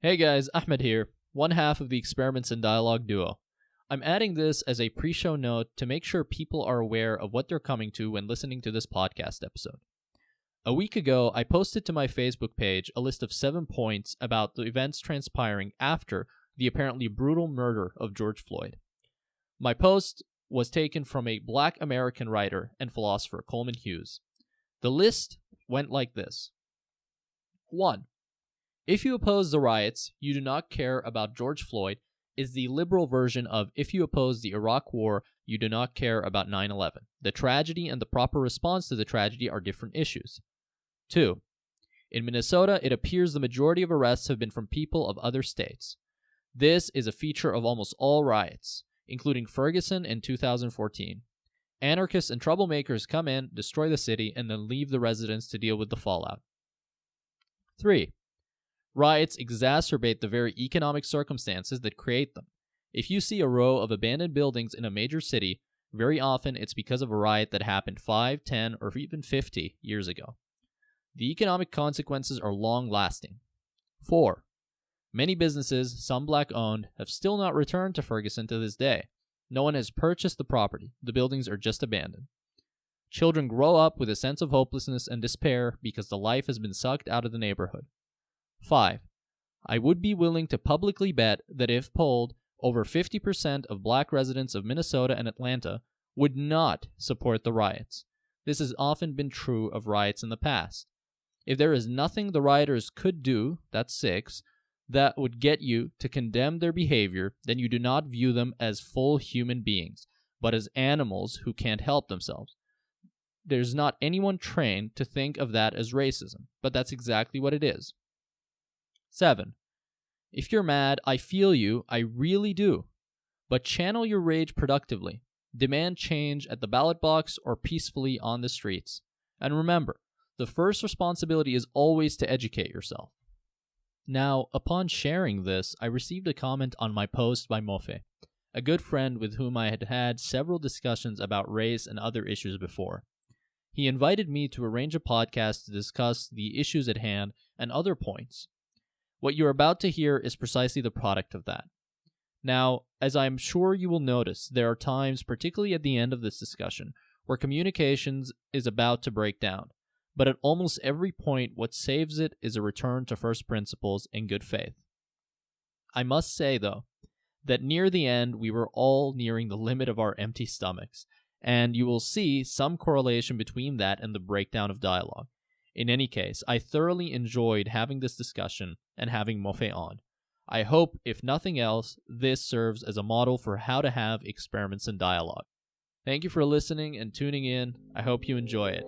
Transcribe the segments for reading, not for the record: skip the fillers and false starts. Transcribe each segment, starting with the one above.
Hey guys, Ahmed here, one half of the Experiments in Dialogue duo. I'm adding this as a pre-show note to make sure people are aware of what they're coming to when listening to this podcast episode. A week ago, I posted to my Facebook page a list of 7 points about the events transpiring after the apparently brutal murder of George Floyd. My post was taken from a Black American writer and philosopher, Coleman Hughes. The list went like this. 1. If you oppose the riots, you do not care about George Floyd is the liberal version of if you oppose the Iraq War, you do not care about 9/11. The tragedy and the proper response to the tragedy are different issues. 2. In Minnesota, it appears the majority of arrests have been from people of other states. This is a feature of almost all riots, including Ferguson in 2014. Anarchists and troublemakers come in, destroy the city, and then leave the residents to deal with the fallout. 3. Riots exacerbate the very economic circumstances that create them. If you see a row of abandoned buildings in a major city, very often it's because of a riot that happened 5, 10, or even 50 years ago. The economic consequences are long-lasting. 4. Many businesses, some black-owned, have still not returned to Ferguson to this day. No one has purchased the property. The buildings are just abandoned. Children grow up with a sense of hopelessness and despair because the life has been sucked out of the neighborhood. 5. I would be willing to publicly bet that if polled, over 50% of black residents of Minnesota and Atlanta would not support the riots. This has often been true of riots in the past. If there is nothing the rioters could do, that's 6, that would get you to condemn their behavior, then you do not view them as full human beings, but as animals who can't help themselves. There's not anyone trained to think of that as racism, but that's exactly what it is. 7. If you're mad, I feel you, I really do. But channel your rage productively. Demand change at the ballot box or peacefully on the streets. And remember, the first responsibility is always to educate yourself. Now, upon sharing this, I received a comment on my post by Mofe, a good friend with whom I had had several discussions about race and other issues before. He invited me to arrange a podcast to discuss the issues at hand and other points. What you're about to hear is precisely the product of that. Now, as I am sure you will notice, there are times, particularly at the end of this discussion, where communications is about to break down. But at almost every point, what saves it is a return to first principles and good faith. I must say, though, that near the end, we were all nearing the limit of our empty stomachs, and you will see some correlation between that and the breakdown of dialogue. In any case, I thoroughly enjoyed having this discussion and having Mofe on. I hope, if nothing else, this serves as a model for how to have experiments in dialogue. Thank you for listening and tuning in. I hope you enjoy it.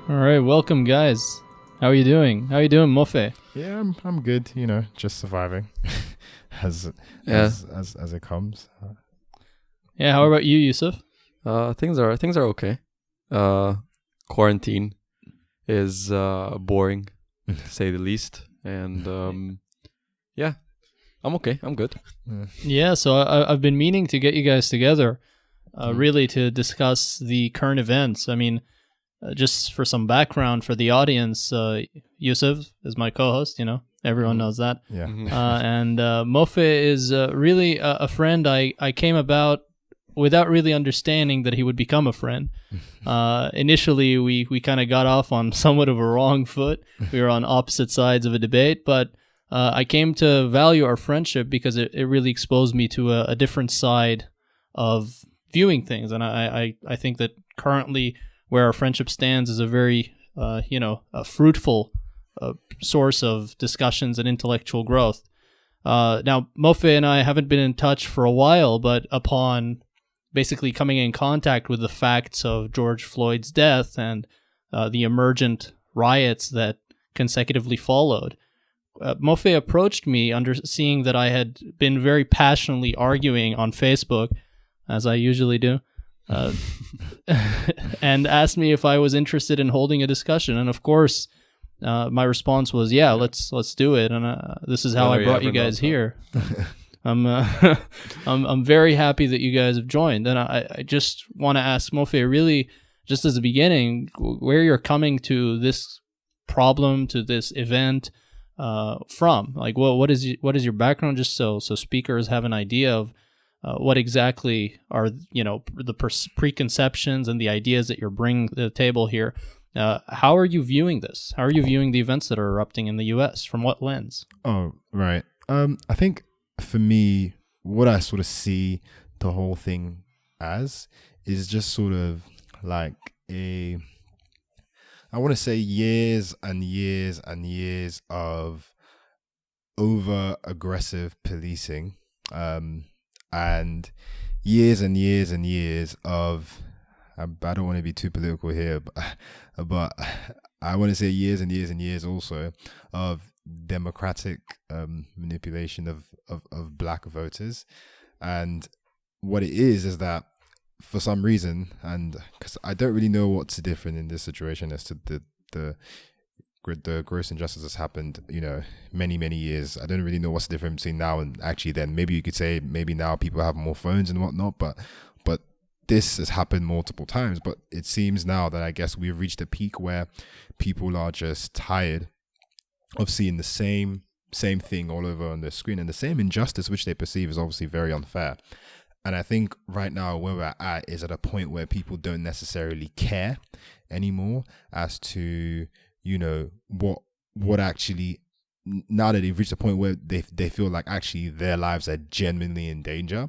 All right, welcome, guys. How are you doing? How are you doing, Mofe? Yeah, I'm good. You know, just surviving as it comes. Yeah. How about you, Youssef? Things are okay. Quarantine is boring, to say the least, and yeah, I'm okay. I'm good. Yeah. So I've been meaning to get you guys together, really to discuss the current events. I mean. Just for some background for the audience, Youssef is my co-host, you know, everyone knows that. Yeah. And Mofe is really a friend I came about without really understanding that he would become a friend. Initially, we kind of got off on somewhat of a wrong foot. We were on opposite sides of a debate, but I came to value our friendship because it really exposed me to a different side of viewing things. And I think that currently where our friendship stands is a very, a fruitful source of discussions and intellectual growth. Now, Mofe and I haven't been in touch for a while, but upon basically coming in contact with the facts of George Floyd's death and the emergent riots that consecutively followed, Mofe approached me seeing that I had been very passionately arguing on Facebook, as I usually do, and asked me if I was interested in holding a discussion. And of course, my response was, yeah, let's do it. And this is how I brought you guys here. I'm very happy that you guys have joined. And I just want to ask Mofe, really, just as a beginning, where you're coming to this problem, to this event from. Like, what is your background, just so speakers have an idea of what exactly are, the preconceptions and the ideas that you're bringing to the table here. How are you viewing this? How are you viewing the events that are erupting in the U.S.? From what lens? Oh, right. I think for me, what I sort of see the whole thing as is just sort of like I want to say years and years and years of over aggressive policing, and years and years and years of, I don't want to be too political here, but I want to say years and years and years also of democratic manipulation of black voters. And what it is that for some reason, and because I don't really know what's different in this situation as to the gross injustice that's happened, many years. I don't really know what's the difference between now and actually then. Maybe you could say maybe now people have more phones and whatnot, but this has happened multiple times. But it seems now that I guess we've reached a peak where people are just tired of seeing the same thing all over on the screen, and the same injustice which they perceive is obviously very unfair. And I think right now where we're at is at a point where people don't necessarily care anymore as to, what actually, now that they've reached a point where they feel like actually their lives are genuinely in danger.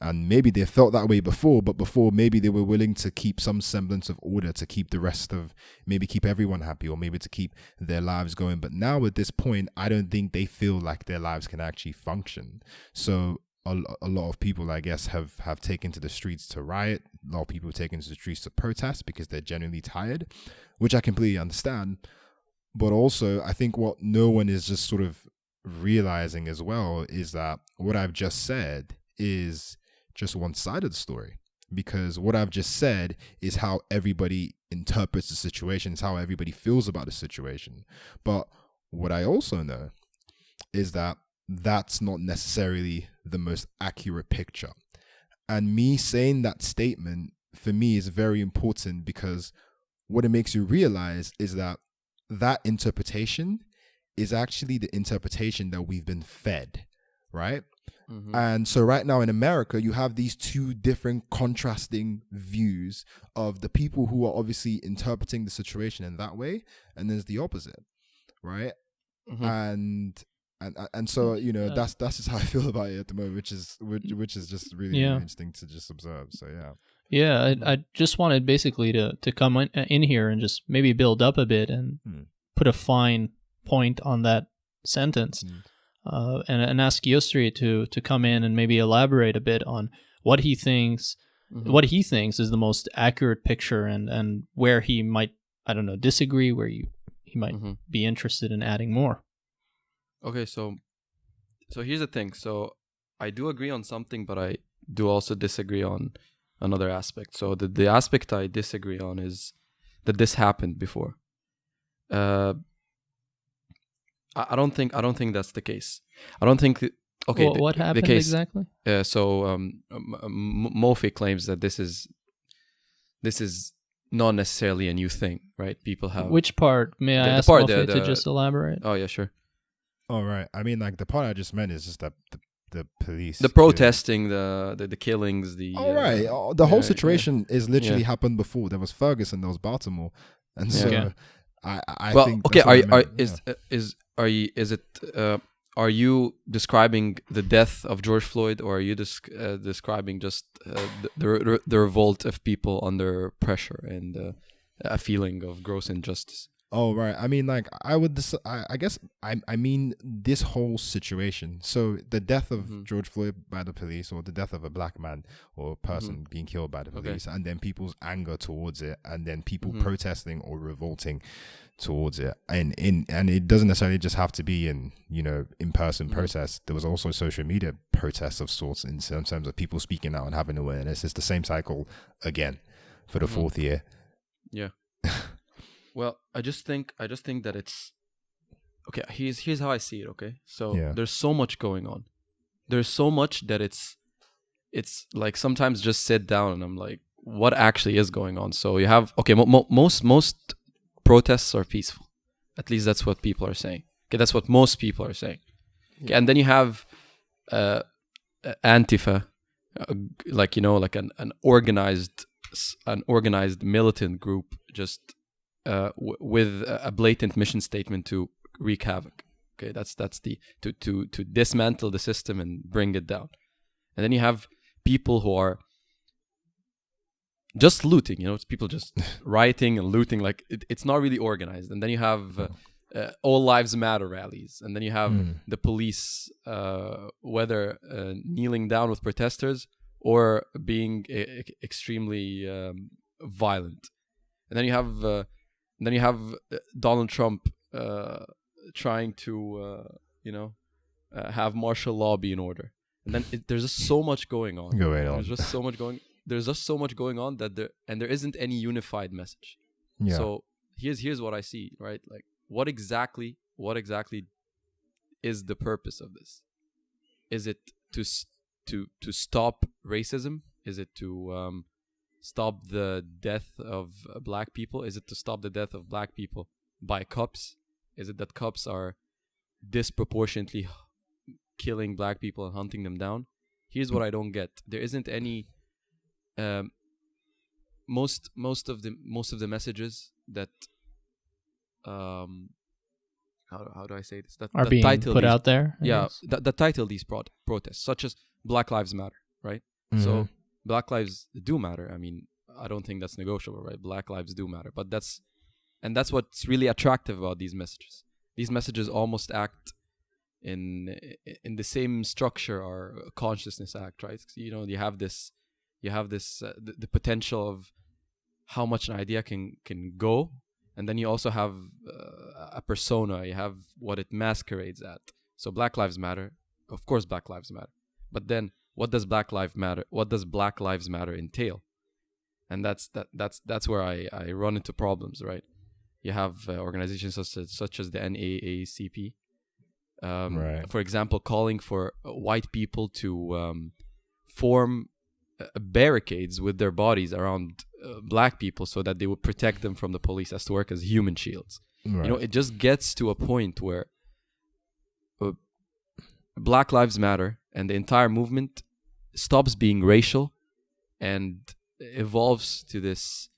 And maybe they felt that way before, but before maybe they were willing to keep some semblance of order, to keep the rest of, maybe keep everyone happy, or maybe to keep their lives going. But now at this point, I don't think they feel like their lives can actually function. So a lot of people, I guess, have taken to the streets to riot. A lot of people have taken to the streets to protest because they're genuinely tired, which I completely understand. But also, I think what no one is just sort of realizing as well is that what I've just said is just one side of the story, because what I've just said is how everybody interprets the situation, is how everybody feels about the situation. But what I also know is that that's not necessarily the most accurate picture. And me saying that statement for me is very important, because what it makes you realize is that that interpretation is actually the interpretation that we've been fed, right? Mm-hmm. And so right now in America, you have these two different contrasting views of the people who are obviously interpreting the situation in that way, and there's the opposite, right? Mm-hmm. And so that's just how I feel about it at the moment, which is just really interesting to just observe. So I just wanted basically to come in here and just maybe build up a bit and put a fine point on that sentence. And ask Yosri to come in and maybe elaborate a bit on what he thinks is the most accurate picture, and where he might, I don't know, disagree, where he might be interested in adding more. Okay, so here's the thing. So I do agree on something, but I do also disagree on another aspect. So the aspect I disagree on is that this happened before. I don't think that's the case. I don't think. Okay, well, what happened exactly? Mofe claims that this is not necessarily a new thing, right? People have. Which part? May I ask Mofe to just elaborate? Oh yeah, sure. Oh right. I mean, like the part I just meant is just that the police, the protesting, the killings, the. Oh right. The whole situation is literally happened before. There was Ferguson, there was Baltimore, and so I think. Okay. Are you describing the death of George Floyd, or are you describing just the revolt of people under pressure and a feeling of gross injustice? Oh right. I mean, like I guess I mean this whole situation. So the death of George Floyd by the police, or the death of a black man or person being killed by the police, and then people's anger towards it, and then people protesting or revolting towards it, and it doesn't necessarily just have to be in in-person protests. There was also social media protests of sorts in terms of people speaking out and having awareness. It's the same cycle again for the fourth year. Yeah. Well, I just think that it's okay. Here's how I see it. Okay, so Yeah. there's so much going on. There's so much that it's like sometimes just sit down and I'm like, what actually is going on? So you have most protests are peaceful. At least that's what people are saying. Okay, that's what most people are saying. Okay, and then you have Antifa, like an organized militant group, just with a blatant mission statement to wreak havoc. Okay, that's the to dismantle the system and bring it down. And then you have people who are just looting. It's people just rioting and looting. Like it's not really organized. And then you have all lives matter rallies, and then you have the police, whether kneeling down with protesters or being extremely violent. And then you have Donald Trump trying to have martial law be in order. And then there's just so much going on. There's just so much going on that there isn't any unified message. Yeah. So here's what I see, right? Like what exactly is the purpose of this? Is it to stop racism? Is it to stop the death of black people? Is it to stop the death of black people by cops? Is it that cops are disproportionately killing black people and hunting them down? Here's what I don't get. There isn't any most of the messages that how do I say this, that are being put out there. Yeah, the title these protests, such as Black Lives Matter, right? So Black lives do matter. I mean, I don't think that's negotiable, right? Black lives do matter, but that's what's really attractive about these messages. These messages almost act in the same structure our consciousness act, right? You have this the potential of how much an idea can go, and then you also have a persona. You have what it masquerades at. So Black Lives Matter, of course, Black Lives Matter, but then what does Black Lives Matter entail? And that's where I run into problems, right? You have organizations such as the NAACP, Right. for example, calling for white people to form barricades with their bodies around black people so that they would protect them from the police, as to work as human shields. Right. It just gets to a point where Black Lives Matter and the entire movement stops being racial and evolves to this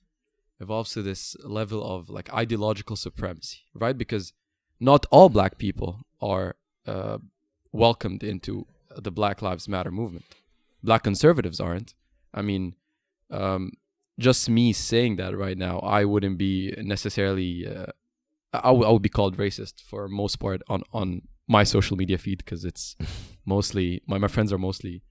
level of like ideological supremacy, right? Because not all black people are welcomed into the Black Lives Matter movement. Black conservatives aren't. I mean, just me saying that right now, I wouldn't be necessarily. I would be called racist for most part on my social media feed, because it's mostly my friends are mostly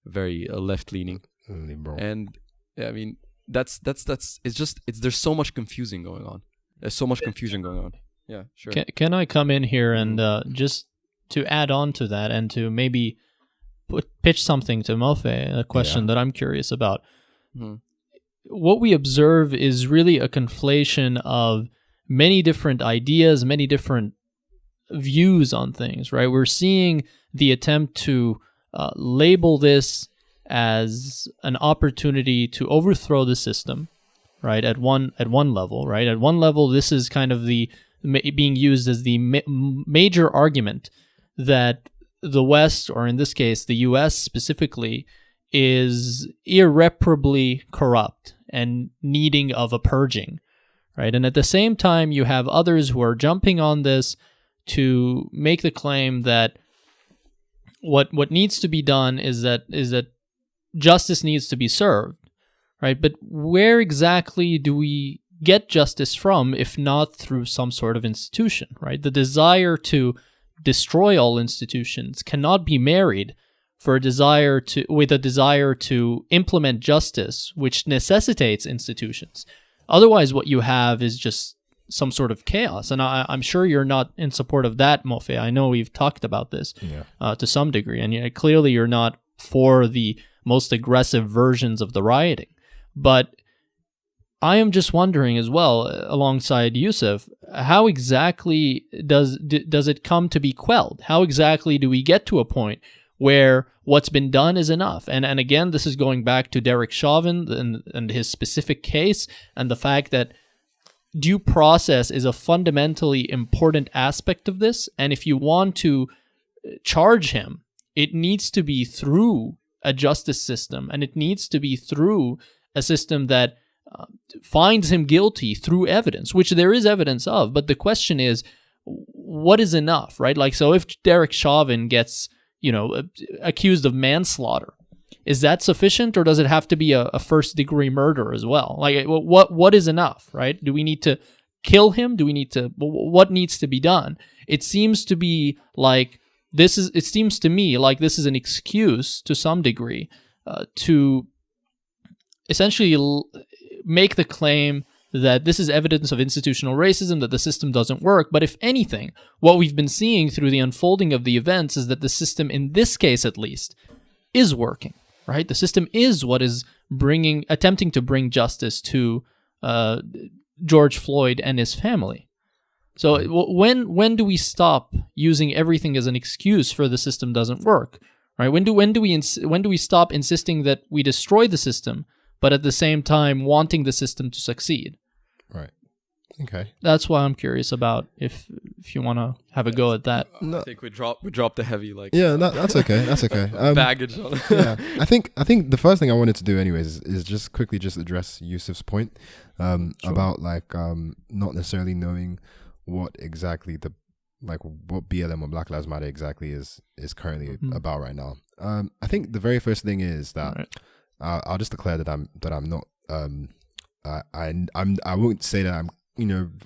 very left leaning, and I mean that's there's so much confusion going on. There's so much confusion going on. Yeah, sure. Can I come in here and just to add on to that and to maybe pitch something to Mofe, a question that I'm curious about. What we observe is really a conflation of many different ideas, many different views on things, right? We're seeing the attempt to label this as an opportunity to overthrow the system, right? At one level, right? At one level, this is kind of being used as the major argument that the West, or in this case, the U.S. specifically, is irreparably corrupt and needing of a purging, right? And at the same time, you have others who are jumping on this to make the claim that what needs to be done is that justice needs to be served, right? But where exactly do we get justice from if not through some sort of institution, right? The desire to destroy all institutions cannot be married with a desire to implement justice, which necessitates institutions. Otherwise, what you have is just some sort of chaos. And I'm sure you're not in support of that, Mofe. I know we've talked about this to some degree, and clearly you're not for the most aggressive versions of the rioting. But I am just wondering as well, alongside Youssef, how exactly does it come to be quelled? How exactly do we get to a point where what's been done is enough? And again, this is going back to Derrek Chauvin and his specific case, and the fact that due process is a fundamentally important aspect of this. And if you want to charge him, it needs to be through a justice system, and it needs to be through a system that finds him guilty through evidence, which there is evidence of. But the question is, what is enough, right? Like, so if Derrek Chauvin gets, accused of manslaughter, is that sufficient, or does it have to be a first-degree murder as well? Like, what is enough, right? Do we need to kill him? Do we need to? What needs to be done? It seems to be like this is. It seems to me like this is an excuse to some degree to essentially make the claim that this is evidence of institutional racism, that the system doesn't work. But if anything, what we've been seeing through the unfolding of the events is that the system, in this case at least, is working, right? The system is what is attempting to bring justice to George Floyd and his family. So when do we stop using everything as an excuse for the system doesn't work, right? When do we stop insisting that we destroy the system, but at the same time wanting the system to succeed? Right. Okay. That's why I'm curious about if you want to have a go at that. No. I think we dropped the heavy that's okay. That's okay. Baggage on it. Yeah. I think the first thing I wanted to do anyways is just quickly address Youssef's point Sure. about not necessarily knowing what exactly what BLM or Black Lives Matter exactly is currently about right now. I think the very first thing is that Right. I'll just declare that I'm not I won't say that I'm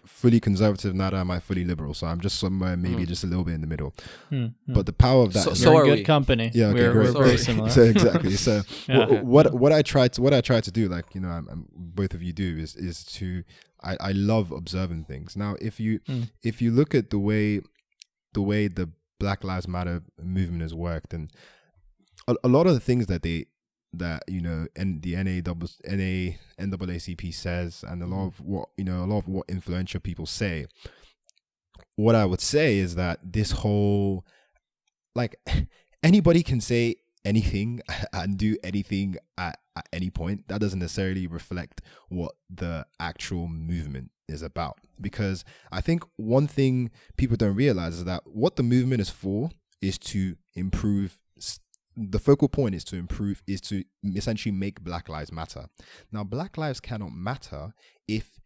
fully conservative, neither am I fully liberal, so I'm just somewhere maybe just a little bit in the middle. But the power of that So- is so We're are in good we. company. Yeah, okay, we're great. very similar. So exactly. So Yeah. what I try to do, both of you do, is to I love observing things. Now, if you look at the way the Black Lives Matter movement has worked, and a lot of the things that the NAACP says, and a lot of what influential people say, what I would say is that this whole, anybody can say anything and do anything at any point. That doesn't necessarily reflect what the actual movement is about. Because I think one thing people don't realize is that what the movement is for is to improve. The focal point is to essentially make Black Lives matter. Now, Black lives cannot matter if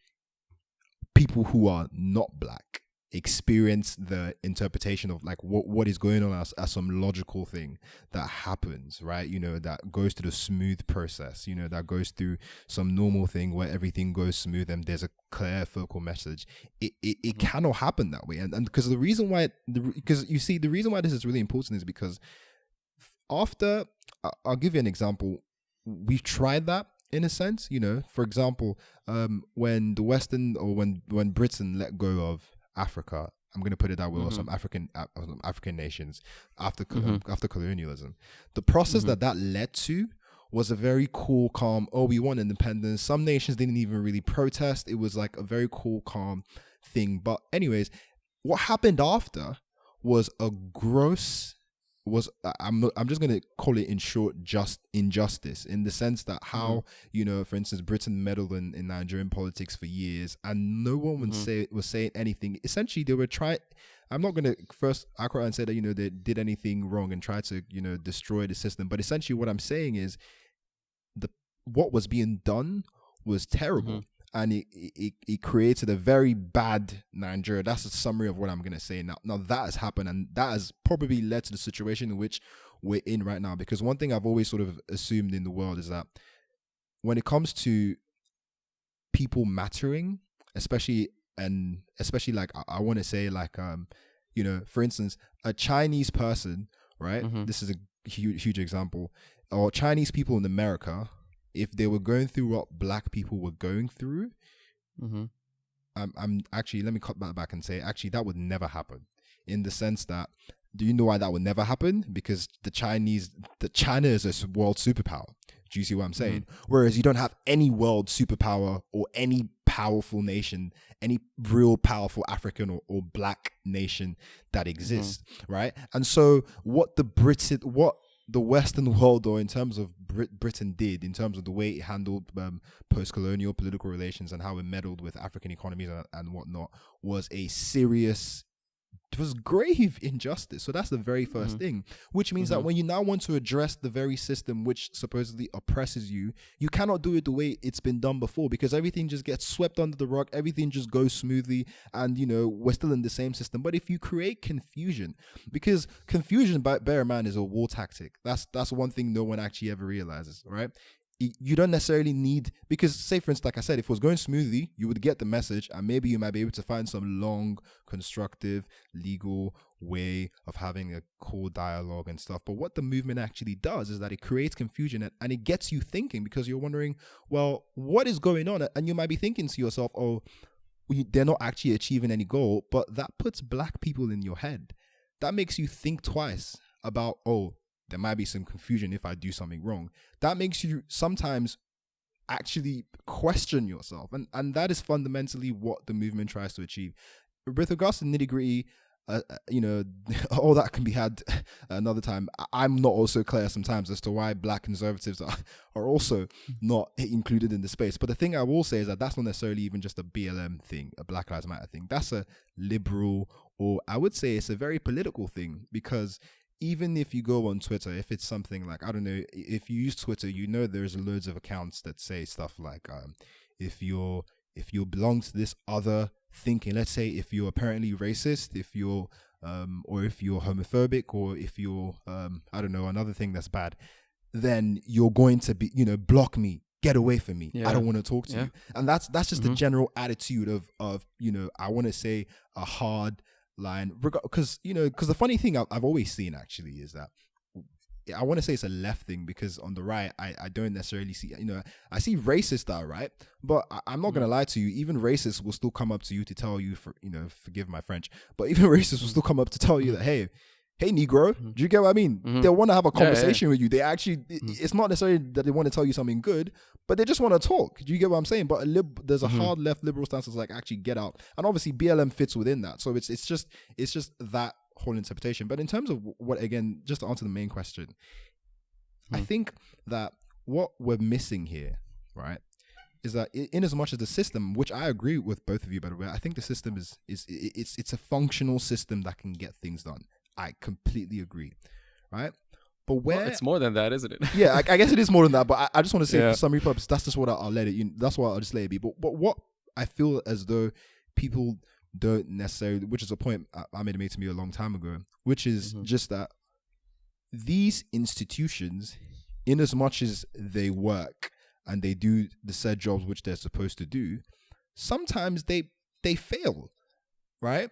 people who are not Black experience the interpretation of what is going on as some logical thing that happens, right? That goes through the smooth process, that goes through some normal thing where everything goes smooth and there's a clear focal message. It cannot happen that way. And because the reason why this is really important is because after, I'll give you an example. We've tried that in a sense, for example, when the Western, or when Britain let go of Africa, I'm going to put it that way, or some African nations after colonialism, the process that led to was a very cool, calm, we want independence. Some nations didn't even really protest. It was like a very cool, calm thing. But anyways, what happened after was a gross, I'm just going to call it in short, just injustice, in the sense that how, for instance, Britain meddled in Nigerian politics for years, and no one was saying anything. Essentially, they were trying, I'm not going to first outcry and say that, they did anything wrong and try to, destroy the system. But essentially what I'm saying is what was being done was terrible. And it created a very bad Nigeria. That's a summary of what I'm going to say. Now that has happened, and that has probably led to the situation in which we're in right now. Because one thing I've always sort of assumed in the world is that when it comes to people mattering, especially I want to say for instance, a Chinese person, right? This is a huge example. Or Chinese people in America, if they were going through what Black people were going through, I'm actually, let me cut that back and say, actually, that would never happen. In the sense that, do you know why that would never happen? Because China is a world superpower. Do you see what I'm saying? Whereas you don't have any world superpower or any powerful nation, any real powerful African or black nation that exists, right? And so what the Western world, or in terms of Britain did, in terms of the way it handled post-colonial political relations and how it meddled with African economies and whatnot, was a serious, it was grave injustice. So that's the very first thing, which means that when you now want to address the very system which supposedly oppresses you, you cannot do it the way it's been done before, because everything just gets swept under the rug, everything just goes smoothly, and we're still in the same system. But if you create confusion, because confusion, bear in mind, is a war tactic. That's one thing no one actually ever realizes, right? You don't necessarily need, because say for instance, like I said, if it was going smoothly, you would get the message, and maybe you might be able to find some long, constructive, legal way of having a cool dialogue and stuff. But what the movement actually does is that it creates confusion, and it gets you thinking, because you're wondering, well, what is going on? And you might be thinking to yourself, oh, they're not actually achieving any goal, but that puts black people in your head. That makes you think twice about, oh, there might be some confusion if I do something wrong. That makes you sometimes actually question yourself. And that is fundamentally what the movement tries to achieve. With regards to nitty-gritty, all that can be had another time. I'm not also clear sometimes as to why black conservatives are also not included in the space. But the thing I will say is that that's not necessarily even just a BLM thing, a Black Lives Matter thing. That's a liberal, or I would say it's a very political thing, because even if you go on Twitter, if it's something like, I don't know, if you use Twitter, there's loads of accounts that say stuff like, if you belong to this other thinking, let's say if you're apparently racist, if you're or if you're homophobic, or if you're I don't know, another thing that's bad, then you're going to be, block me, get away from me. I don't want to talk to you. And that's just the general attitude of I want to say a hard line, because the funny thing I've always seen actually is that, I want to say it's a left thing, because on the right I don't necessarily see, I see racists that are right, but I'm not gonna lie to you, even racists will still come up to you to tell you, forgive my French, but even racists will still come up to tell you that, hey Negro, do you get what I mean? They want to have a conversation with you. They actually, it's not necessarily that they want to tell you something good, but they just want to talk. Do you get what I'm saying? But there's a hard left liberal stance that's like, actually get out. And obviously BLM fits within that. So it's just that whole interpretation. But in terms of what, again, just to answer the main question, I think that what we're missing here, right, is that in as much as the system, which I agree with both of you, by the way, I think the system it's a functional system that can get things done. I completely agree, right? But where it's more than that, isn't it? Yeah, I guess it is more than that. But I just want to say, for summary purpose, that's just what I'll let it. That's why I'll just let it be. But what I feel as though people don't necessarily, which is a point Ahmed made to me a long time ago, which is just that these institutions, in as much as they work and they do the said jobs which they're supposed to do, sometimes they fail, right?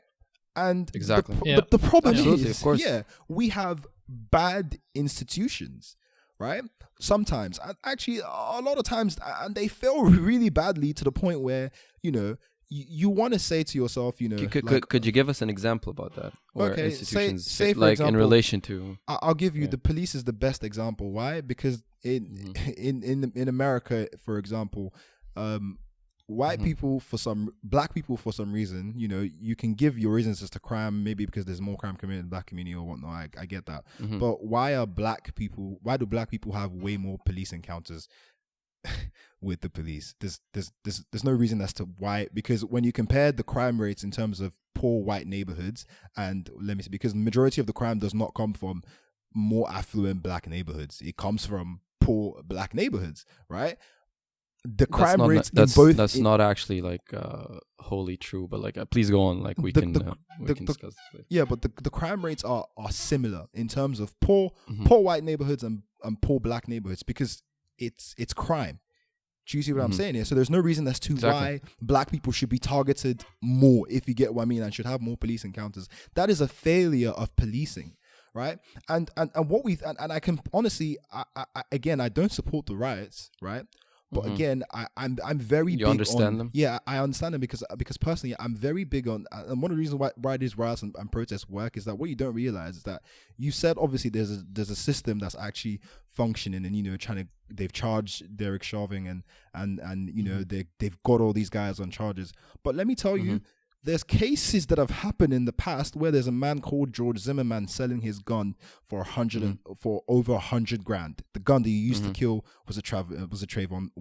And exactly. The problem Absolutely, is, of course. we have bad institutions, right? Sometimes, and actually a lot of times, and they fail really badly to the point where, you want to say to yourself, could you give us an example about that? Where okay, institutions say for like example, in relation to, I'll give you the police is the best example. Why? Because in America, for example, white people black people for some reason, you can give your reasons as to crime, maybe because there's more crime committed in the black community or whatnot. I get that. But why do black people have way more police encounters with the police? There's no reason as to why, because when you compare the crime rates in terms of poor white neighborhoods, and let me see, because the majority of the crime does not come from more affluent black neighborhoods, it comes from poor black neighborhoods, right? The crime rates in both. That's not actually like wholly true, but like please go on. Like we can discuss this later. Yeah, but the crime rates are similar in terms of poor white neighborhoods and poor black neighborhoods, because it's crime. Do you see what I'm saying here? So there's no reason as to why black people should be targeted more, if you get what I mean, and should have more police encounters. That is a failure of policing, right? And what we've and I can honestly, I don't support the riots, right? But again, I'm very big understand on them? Yeah, I understand them because personally I'm very big on, and one of the reasons why these riots and protests work is that what you don't realize is that you said obviously there's a system that's actually functioning, and they've charged Derrek Chauvin and they've got all these guys on charges. But let me tell you, there's cases that have happened in the past where there's a man called George Zimmerman selling his gun for for over $100,000. The gun that he used to kill was a Trayvon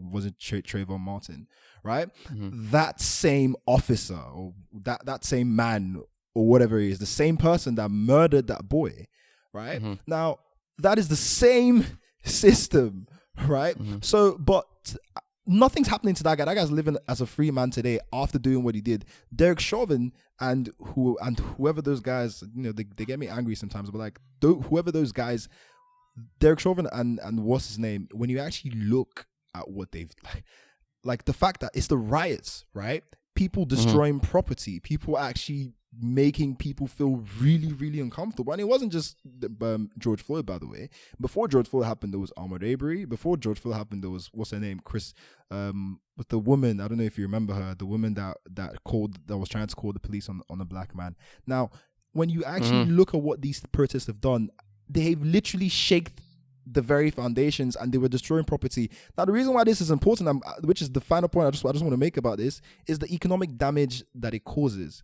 Martin, right? That same officer or that same man or whatever he is, the same person that murdered that boy, right? Now that is the same system, right? So, but nothing's happening to that guy. That guy's living as a free man today after doing what he did. Derrek Chauvin and whoever those guys, they get me angry sometimes, but like whoever those guys, Derrek Chauvin and what's his name, when you actually look at what they've like the fact that it's the riots, right? People destroying property, people actually making people feel really, really uncomfortable. And it wasn't just George Floyd, by the way. Before George Floyd happened, there was Ahmaud Arbery. Before George Floyd happened, there was, what's her name, with the woman, I don't know if you remember her, the woman that was trying to call the police on a black man. Now, when you actually look at what these protests have done, they've literally shaken the very foundations, and they were destroying property. Now, the reason why this is important, which is the final point I just want to make about this, is the economic damage that it causes.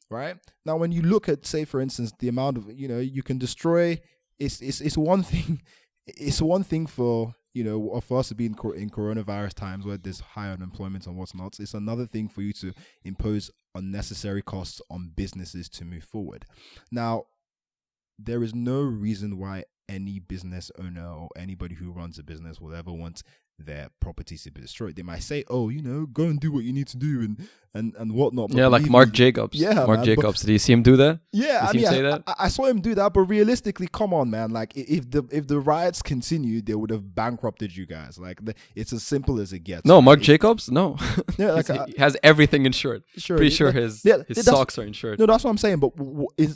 Right now, when you look at, say, for instance, the amount of you can destroy, it's one thing. It's one thing for for us to be in coronavirus times where there's high unemployment and what's not. It's another thing for you to impose unnecessary costs on businesses to move forward. Now, there is no reason why any business owner or anybody who runs a business will ever want their properties to be destroyed. They might say, "Oh, go and do what you need to do and whatnot." But like Mark Jacobs. Yeah, Mark Jacobs. Did you see him do that? Yeah, say that? I saw him do that. But realistically, come on, man. Like, if the riots continued, they would have bankrupted you guys. Like, it's as simple as it gets. No, Mark Jacobs. No, yeah, like he has everything insured. Sure, Pretty sure his socks are insured. No, that's what I'm saying. But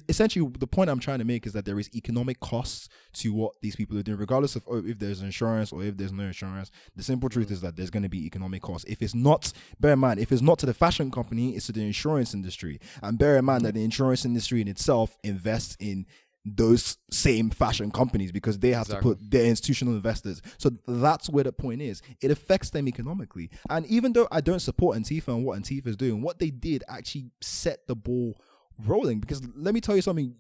essentially, the point I'm trying to make is that there is economic costs to what these people are doing, regardless of if there's insurance or if there's no insurance. The simple truth is that there's going to be economic costs. If it's not, bear in mind, if it's not to the fashion company, it's to the insurance industry. And bear in mind that the insurance industry in itself invests in those same fashion companies because they have to put their institutional investors. So that's where the point is. It affects them economically. And even though I don't support Antifa and what Antifa is doing, what they did actually set the ball rolling. Because let me tell you something,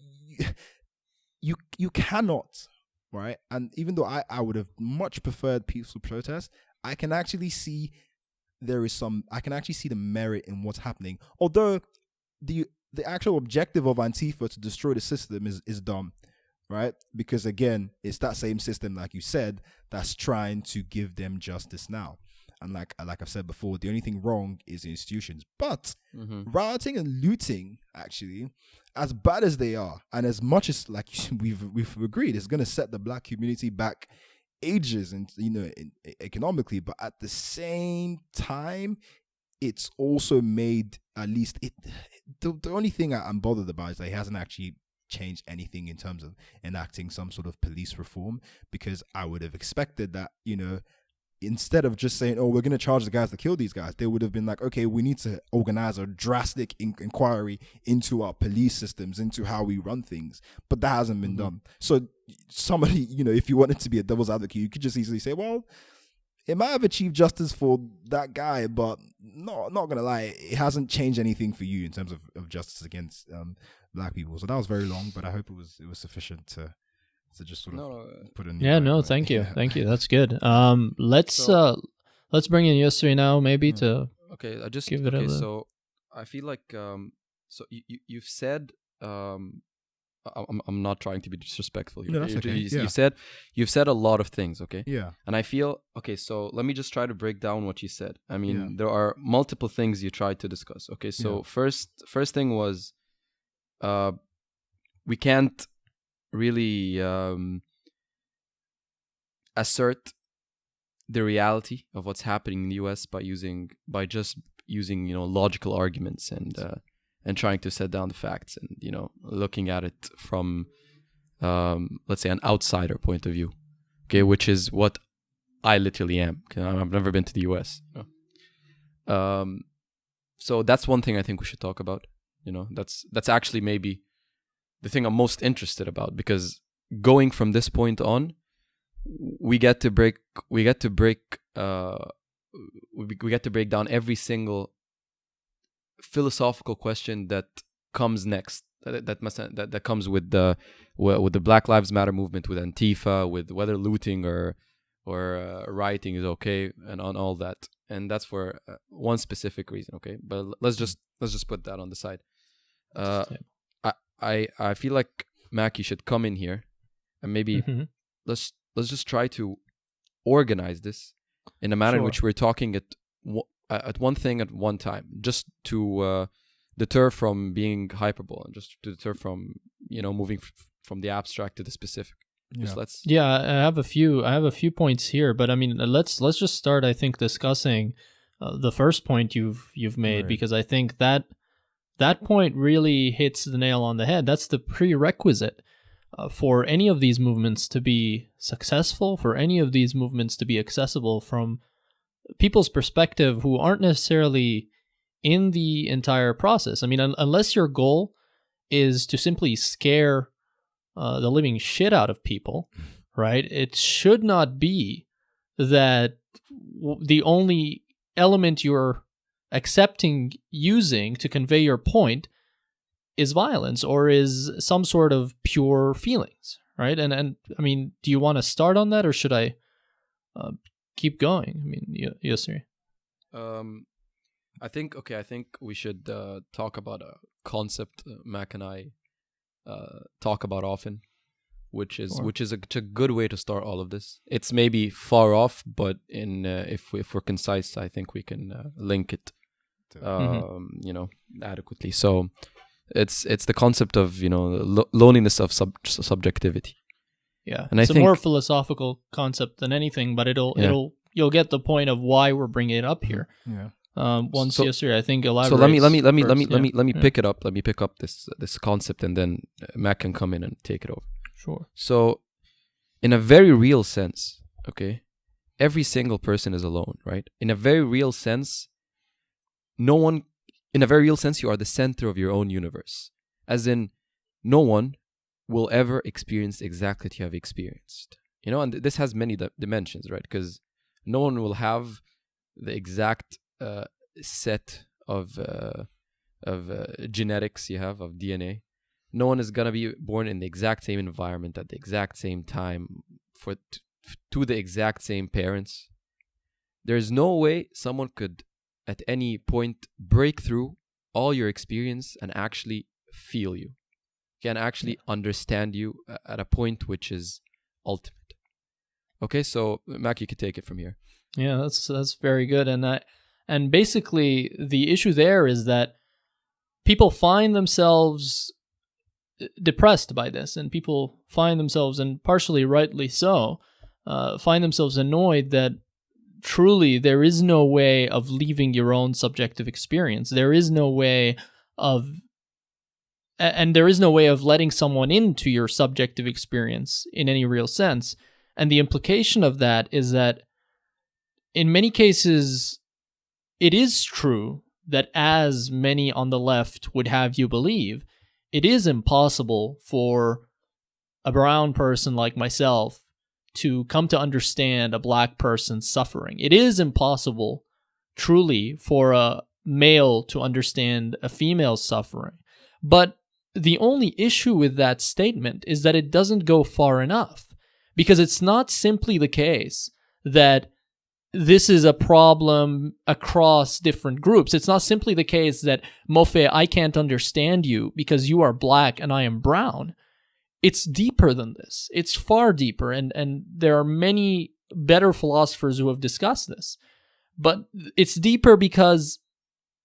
you cannot, right? And even though I would have much preferred peaceful protests, I can actually see the merit in what's happening. Although the actual objective of Antifa to destroy the system is dumb, right? Because again, it's that same system, like you said, that's trying to give them justice now. And like I've said before, the only thing wrong is the institutions. But rioting and looting, actually, as bad as they are, and as much as like we've agreed, it's going to set the black community back ages and economically, but at the same time, it's also made at least the only thing I'm bothered about is that he hasn't actually changed anything in terms of enacting some sort of police reform, because I would have expected that instead of just saying, "Oh, we're going to charge the guys that killed these guys," they would have been like, "Okay, we need to organize a drastic inquiry into our police systems, into how we run things." But that hasn't been done. So somebody, if you wanted to be a devil's advocate, you could just easily say, "Well, it might have achieved justice for that guy, but not gonna lie, it hasn't changed anything for you in terms of justice against black people." So that was very long, but I hope it was sufficient to just sort of put in. Yeah, no, thank you. That's good. Let's bring in Yusri now, maybe to I just give it a. So I feel like so you've said I'm not trying to be disrespectful here. No, that's okay. You've said a lot of things, okay? Yeah. And I feel so let me just try to break down what you said. I mean, there are multiple things you tried to discuss. Okay, so first thing was we can't really assert the reality of what's happening in the US by just using logical arguments and trying to set down the facts and looking at it from let's say an outsider point of view, okay, which is what I literally am. I've never been to the US. So that's one thing I think we should talk about. That's actually maybe the thing I'm most interested about, because going from this point on, we get to break down every single philosophical question that comes next, that comes with the Black Lives Matter movement, with Antifa, with whether looting or rioting is okay, and on all that. And that's for one specific reason, okay? But let's just put that on the side. I feel like, Mac, you should come in here and maybe let's just try to organize this in a manner in which we're talking at one thing at one time, just to deter from being hyperbole, and just to deter from moving from the abstract to the specific. I have a few points here, but I mean, let's just start, I think, discussing the first point you've made, right. Because I think that point really hits the nail on the head. That's the prerequisite for any of these movements to be successful, for any of these movements to be accessible from people's perspective who aren't necessarily in the entire process. I mean, unless your goal is to simply scare the living shit out of people, right? It should not be that the only element you're accepting using to convey your point is violence or is some sort of pure feelings, right? And I mean, do you want to start on that, or should I keep going? I mean, yes, sir. I think we should talk about a concept Mac and I talk about often, which is a good way to start all of this. It's maybe far off, but if we're concise, I think we can link it adequately. So it's the concept of loneliness of subjectivity. Yeah, and it's a more philosophical concept than anything, but you'll get the point of why we're bringing it up here. Yeah. I think elaborate. So let me pick it up. Let me pick up this concept, and then Mac can come in and take it over. Sure. So, in a very real sense, okay, every single person is alone, right? In a very real sense, you are the center of your own universe. As in, no one will ever experience exactly what you have experienced. And this has many dimensions, right? Because no one will have the exact set of genetics you have, of DNA. No one is gonna be born in the exact same environment at the exact same time to the exact same parents. There's no way someone could at any point break through all your experience and actually feel you, can actually understand you at a point which is ultimate. Okay, so Mac, you could take it from here. Yeah, that's very good. And basically the issue there is that people find themselves depressed by this, and people find themselves, and partially rightly so, find themselves annoyed that truly there is no way of leaving your own subjective experience. There is no way of letting someone into your subjective experience in any real sense. And the implication of that is that in many cases, it is true that, as many on the left would have you believe, it is impossible for a brown person like myself to come to understand a black person's suffering. It is impossible, truly, for a male to understand a female's suffering. But the only issue with that statement is that it doesn't go far enough, because it's not simply the case that this is a problem across different groups. It's not simply the case that, Mofe, I can't understand you because you are black and I am brown. It's deeper than this. It's far deeper, and there are many better philosophers who have discussed this. But it's deeper because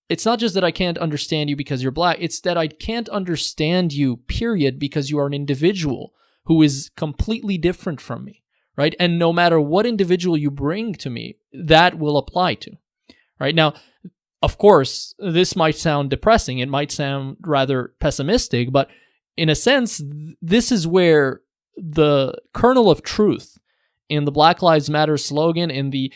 it's not just that I can't understand you because you're black. It's that I can't understand you, period, because you are an individual who is completely different from me. Right? And no matter what individual you bring to me, that will apply to. Right? Now, of course, this might sound depressing. It might sound rather pessimistic, but in a sense, this is where the kernel of truth in the Black Lives Matter slogan, in the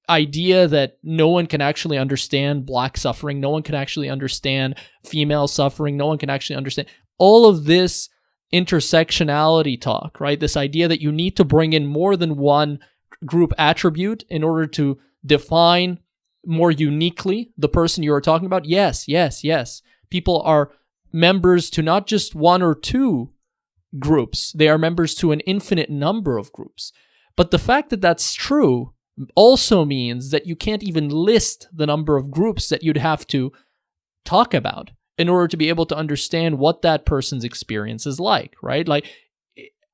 idea that no one can actually understand black suffering, no one can actually understand female suffering, no one can actually understand all of this intersectionality talk, right? This idea that you need to bring in more than one group attribute in order to define more uniquely the person you are talking about. Yes. People are members to not just one or two groups, they are members to an infinite number of groups. But the fact that that's true also means that you can't even list the number of groups that you'd have to talk about in order to be able to understand what that person's experience is like, right? Like,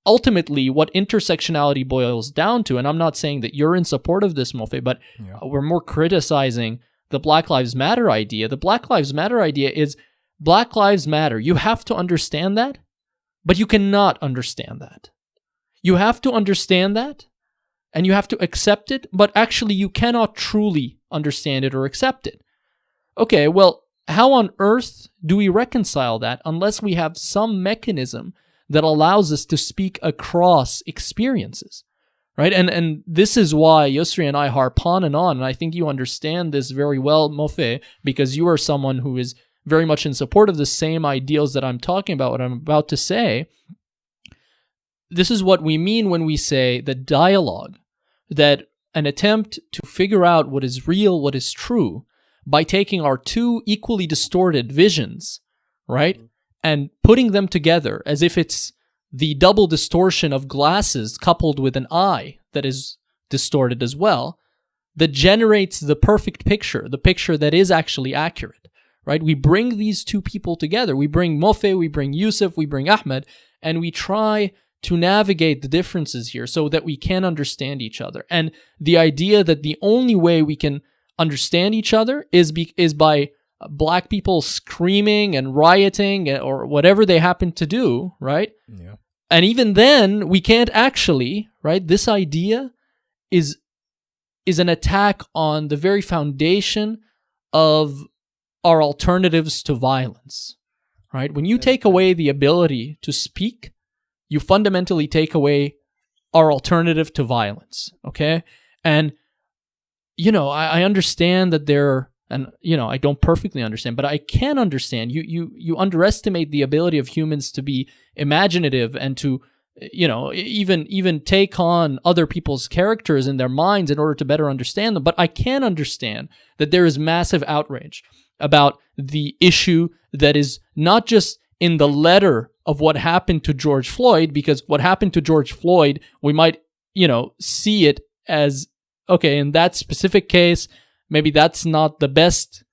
ultimately, what intersectionality boils down to, and I'm not saying that you're in support of this, Mofe, but we're more criticizing the Black Lives Matter idea. The Black Lives Matter idea is Black Lives Matter. You have to understand that, but you cannot understand that. You have to understand that, and you have to accept it, but actually you cannot truly understand it or accept it. Okay, well, how on earth do we reconcile that unless we have some mechanism that allows us to speak across experiences, right? And this is why Yusri and I harp on, and I think you understand this very well, Mofe, because you are someone who is very much in support of the same ideals that I'm talking about, what I'm about to say. This is what we mean when we say that dialogue, that an attempt to figure out what is real, what is true, by taking our two equally distorted visions, right, and putting them together as if it's the double distortion of glasses coupled with an eye that is distorted as well, that generates the perfect picture, the picture that is actually accurate, right? We bring these two people together. We bring Mofe, we bring Youssef, we bring Ahmed, and we try to navigate the differences here so that we can understand each other. And the idea that the only way we can understand each other is by black people screaming and rioting or whatever they happen to do, right? Yeah. And even then, we can't actually, right? This idea is an attack on the very foundation of our alternatives to violence, right? When you take away the ability to speak, you fundamentally take away our alternative to violence, okay? And, you know, I understand that and, you know, I don't perfectly understand, but I can understand. You underestimate the ability of humans to be imaginative and to, you know, even take on other people's characters in their minds in order to better understand them. But I can understand that there is massive outrage about the issue that is not just in the letter of what happened to George Floyd, because what happened to George Floyd, we might, you know, see it as, okay, in that specific case, maybe that's not the best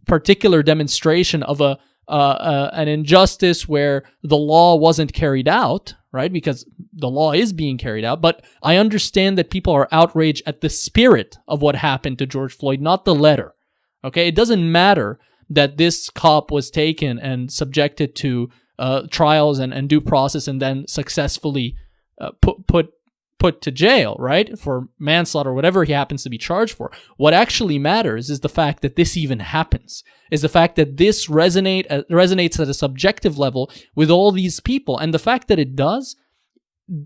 particular demonstration of an injustice where the law wasn't carried out, right? Because the law is being carried out. But I understand that people are outraged at the spirit of what happened to George Floyd, not the letter. Okay, it doesn't matter that this cop was taken and subjected to trials and due process and then successfully put to jail, right, for manslaughter or whatever he happens to be charged for. What actually matters is the fact that this even happens, is the fact that this resonates at a subjective level with all these people. And the fact that it does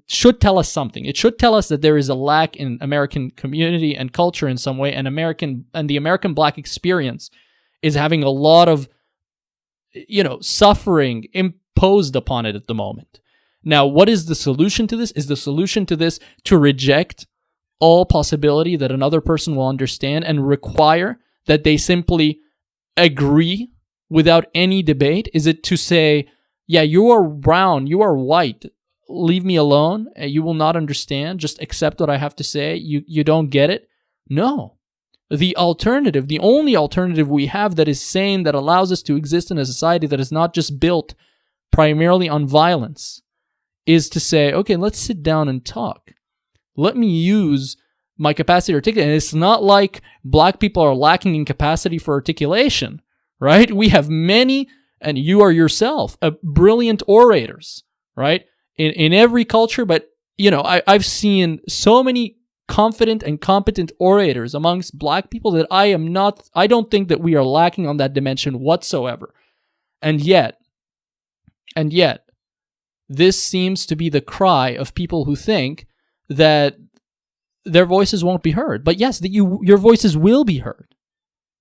should tell us something. It should tell us that there is a lack in American community and culture in some way, and the American black experience is having a lot of, you know, suffering imposed upon it at the moment. Now, what is the solution to this? Is the solution to this to reject all possibility that another person will understand and require that they simply agree without any debate? Is it to say, yeah, you are brown, you are white, leave me alone, you will not understand, just accept what I have to say, you don't get it? No. The alternative, the only alternative we have that is sane, that allows us to exist in a society that is not just built primarily on violence, is to say, okay, let's sit down and talk. Let me use my capacity to articulate. And it's not like black people are lacking in capacity for articulation, right? We have many, and you are yourself, brilliant orators, right? In every culture, but, you know, I've seen so many confident and competent orators amongst black people that I don't think that we are lacking on that dimension whatsoever. And yet, this seems to be the cry of people who think that their voices won't be heard. But yes, your voices will be heard.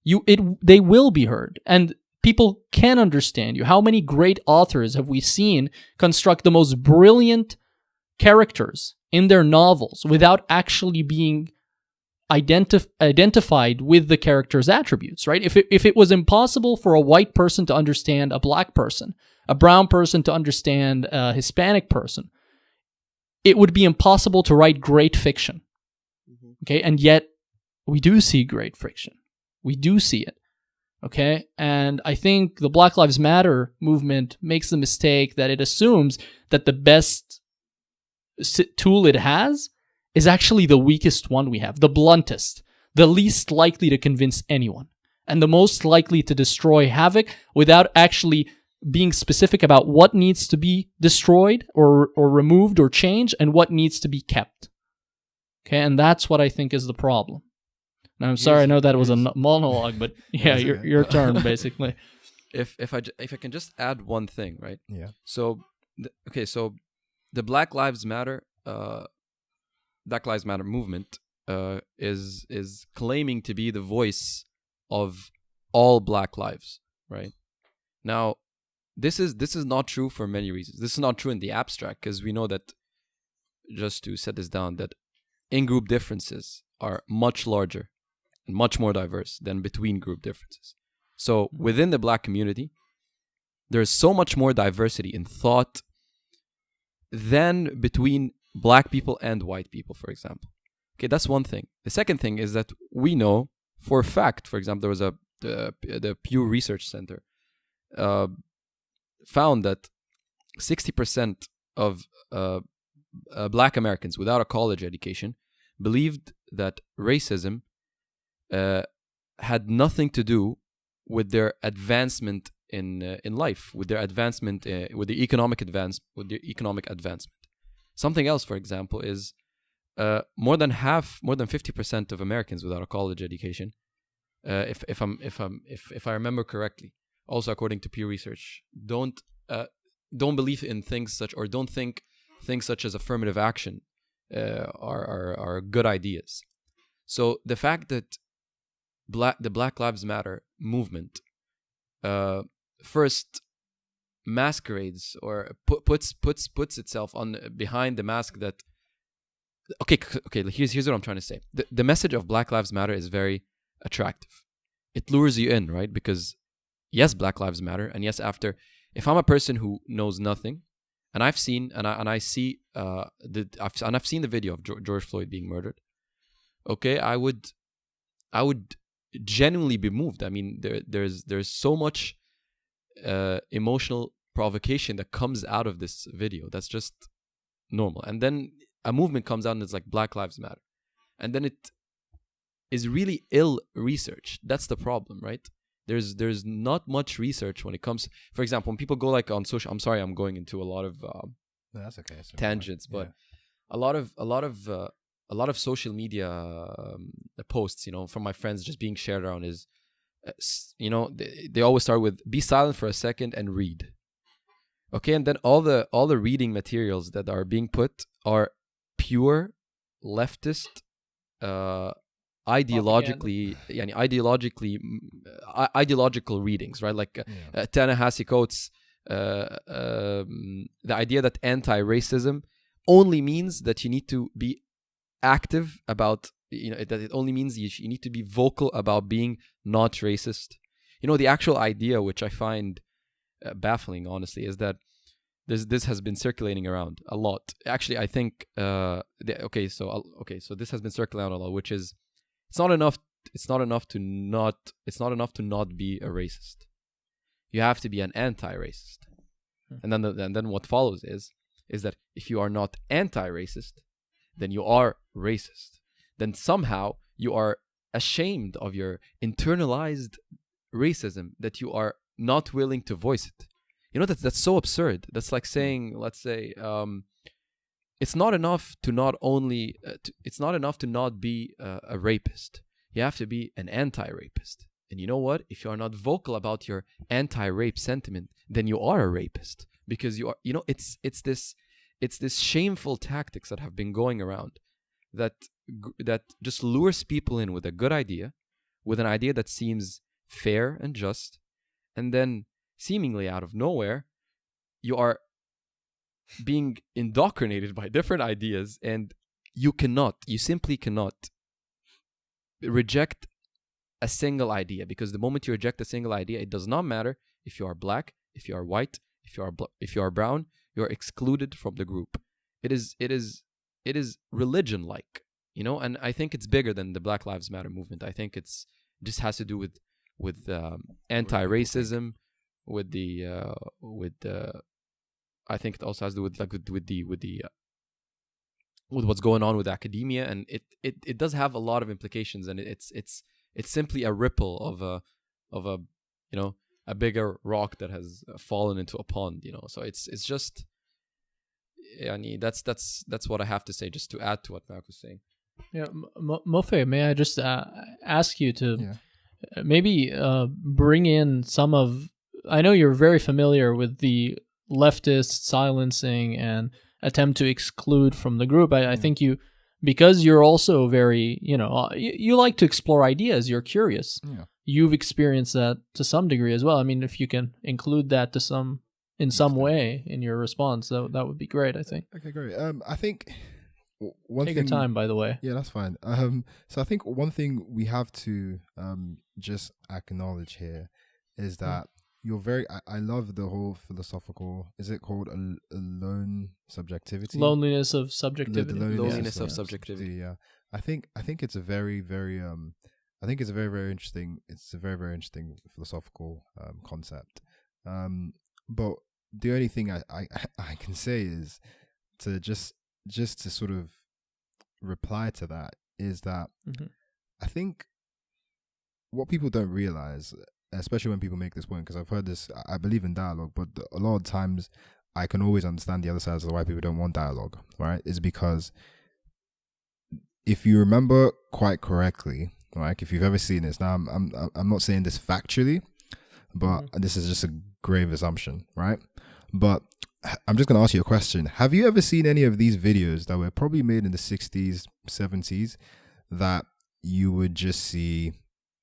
They will be heard, and people can understand you. How many great authors have we seen construct the most brilliant characters in their novels without actually being identified with the character's attributes, right? If it was impossible for a white person to understand a black person, a brown person to understand a Hispanic person, it would be impossible to write great fiction. Okay, and yet we do see great fiction. We do see it. Okay, and I think the Black Lives Matter movement makes the mistake that it assumes that the best tool it has is actually the weakest one we have, the bluntest, the least likely to convince anyone, and the most likely to destroy havoc without actually being specific about what needs to be destroyed or removed or changed and what needs to be kept. Okay, and that's what I think is the problem. Now, I'm sorry, I know that was a monologue, but yeah, your turn, basically. If I can just add one thing, right? Yeah. So, so the Black Lives Matter movement is claiming to be the voice of all Black lives, right? Now, this is not true for many reasons. This is not true in the abstract, because we know that, just to set this down, that in-group differences are much larger and much more diverse than between group differences. So within the Black community, there's so much more diversity in thought than between Black people and white people, for example. Okay, that's one thing. The second thing is that we know for a fact, for example, there was the Pew Research Center found that 60% of Black Americans without a college education believed that racism had nothing to do with their advancement in life, with their advancement, with the economic advancement. Something else, for example, is more than 50% of Americans without a college education, if I remember correctly, also according to Pew Research, don't believe in things such, or don't think things such as affirmative action are good ideas. So the fact that the Black Lives Matter movement first masquerades or puts itself on behind the mask that okay, here's what I'm trying to say. The message of Black Lives Matter is very attractive. It lures you in, right? Because yes, Black Lives Matter, and yes, if I'm a person who knows nothing, and I've seen I've seen the video of George Floyd being murdered, okay, I would genuinely be moved. I mean, there's so much emotional provocation that comes out of this video. That's just normal. And then a movement comes out and it's like Black Lives Matter, and then it is really ill researched. That's the problem, right? There's not much research when it comes. For example, when people go like on social. I'm sorry, I'm going into a lot of No, that's okay. tangents, but a lot of social media posts, from my friends just being shared around is, they always start with "be silent for a second and read." Okay, and then all the reading materials that are being put are pure leftist, ideological readings, right? Like Ta-Nehisi Coates, the idea that anti-racism only means that you need to be active about, that it only means you need to be vocal about being not racist. The actual idea, which I find baffling, honestly, is that this has been circulating around a lot. Actually, I think so this has been circulating around a lot, which is it's not enough to not be a racist. You have to be an anti-racist. And then what follows is that if you are not anti-racist, then you are racist. Then somehow you are ashamed of your internalized racism that you are not willing to voice it. That's so absurd. That's like saying, let's say, it's not enough to not be a rapist. You have to be an anti-rapist. And you know what? If you are not vocal about your anti-rape sentiment, then you are a rapist, because you are. It's this it's this shameful tactics that have been going around that just lures people in with a good idea, with an idea that seems fair and just, and then seemingly out of nowhere, you are being indoctrinated by different ideas, and you simply cannot reject a single idea, because the moment you reject a single idea, it does not matter if you are black, if you are white, if you are brown, you are excluded from the group. It is religion like, you know, and I think it's bigger than the Black Lives Matter movement. I think it's just has to do with anti-racism, with I think it also has to do with what's going on with academia, and it does have a lot of implications, and it's simply a ripple of a you know, a bigger rock that has fallen into a pond, you know. So it's just, that's what I have to say, just to add to what Mark was saying. Yeah, Mofe, may I just ask you to maybe bring in some of, I know you're very familiar with the leftist silencing and attempt to exclude from the group. I think you, because you're also very, you know, you like to explore ideas, you're curious. Yeah. You've experienced that to some degree as well. I mean, if you can include that in some way in your response, that would be great, I think. Okay, great. I think Take your time, by the way. Yeah, that's fine. So I think one thing we have to just acknowledge here is that you're very. I love the whole philosophical. Is it called alone subjectivity? Loneliness of subjectivity. Loneliness of subjectivity. Yeah, I think it's a very very I think it's a very very interesting. It's a very very interesting philosophical concept. But the only thing I can say is to just to sort of reply to that is that I think what people don't realize, especially when people make this point, because I've heard this, I believe in dialogue, but a lot of times I can always understand the other side as to why people don't want dialogue, right? Is because if you remember quite correctly, like if you've ever seen this, now I'm not saying this factually, but this is just a grave assumption, right? But I'm just going to ask you a question. Have you ever seen any of these videos that were probably made in the 60s, 70s, that you would just see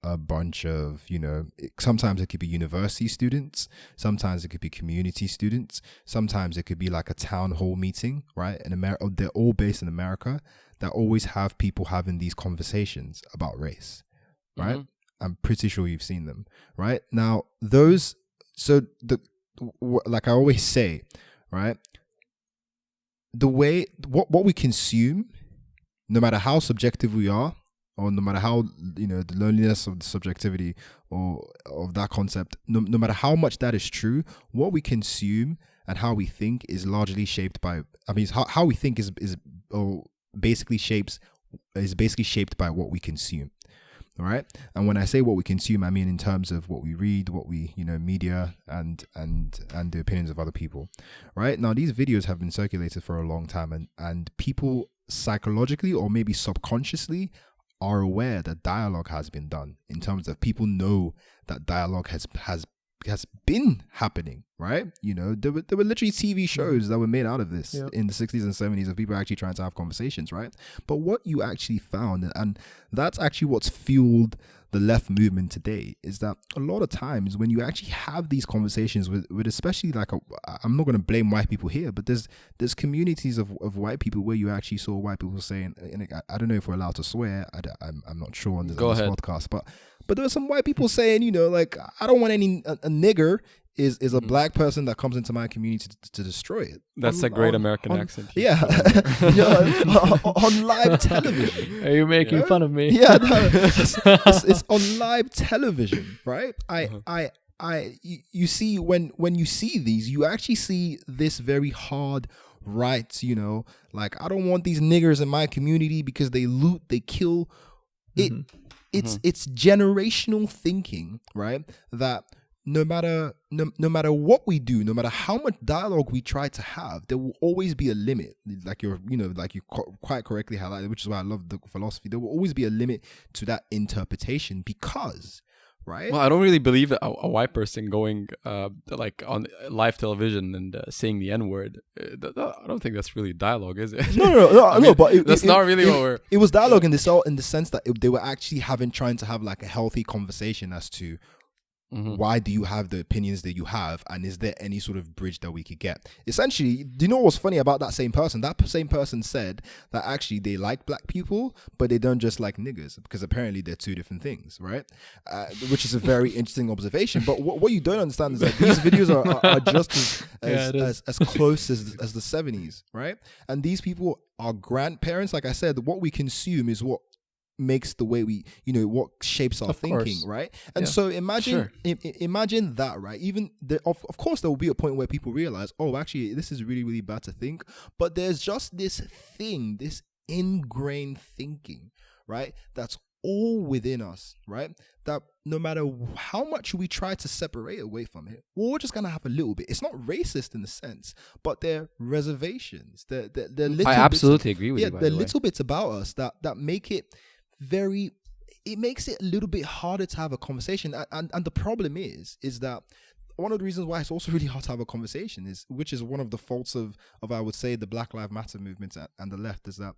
a bunch of, you know, sometimes it could be university students, sometimes it could be community students, sometimes it could be like a town hall meeting, right? In America, they're all based in America, that always have people having these conversations about race, right? I'm pretty sure you've seen them, right? Now, those, so like I always say, right? The way, what we consume, no matter how subjective we are, or no matter how, you know, the loneliness of the subjectivity or of that concept, no matter how much that is true, what we consume and how we think is largely shaped by, I mean, how we think is basically shaped by what we consume. All right. And when I say what we consume, I mean in terms of what we read, what we, you know, media and the opinions of other people. Right. Now, these videos have been circulated for a long time, and people psychologically or maybe subconsciously are aware that dialogue has been done, in terms of people know that dialogue has been happening, right? You know, there were literally TV shows that were made out of this in the 60s and 70s of people actually trying to have conversations, right? But what you actually found, and that's actually what's fueled the left movement today, is that a lot of times when you actually have these conversations with especially like, I'm not going to blame white people here, but there's communities of white people where you actually saw white people saying, and I don't know if we're allowed to swear, I'm not sure on this podcast, but there were some white people saying, you know, like, I don't want a nigger is a black person that comes into my community to destroy it. That's a great American accent. Yeah. On live television. Are you making fun of me? Yeah, no, it's on live television, right? You see, when you see these, you actually see this very hard right, you know, like, I don't want these niggers in my community because they loot, they kill. It's generational thinking, right? That no matter what we do, no matter how much dialogue we try to have, there will always be a limit. Like you quite correctly highlighted, which is why I love the philosophy. There will always be a limit to that interpretation, because right? Well, I don't really believe that a white person going like on live television and saying the N-word. I don't think that's really dialogue, is it? No. But that's not really what we're. It was dialogue in the sense that they were actually trying to have like a healthy conversation as to why do you have the opinions that you have, and is there any sort of bridge that we could get? Essentially, do you know what's funny about that same person? That same person said that actually they like black people, but they don't just like niggers, because apparently they're two different things, right? Which is a very interesting observation. But what you don't understand is that these videos are just as close as the 70s, right? And these people are grandparents. Like I said, what we consume is what makes the way we, what shapes our thinking, right? And so imagine that, right? Even of course there will be a point where people realize, oh, actually this is really, really bad to think, but there's just this thing, this ingrained thinking, right, that's all within us, right, that no matter how much we try to separate away from it, we're just gonna have a little bit. It's not racist in the sense, but they're reservations. They're little I absolutely agree with you. They're little bits about us that make it it makes it a little bit harder to have a conversation. And the problem is that one of the reasons why it's also really hard to have a conversation which is one of the faults of I would say the Black Lives Matter movement and the left, is that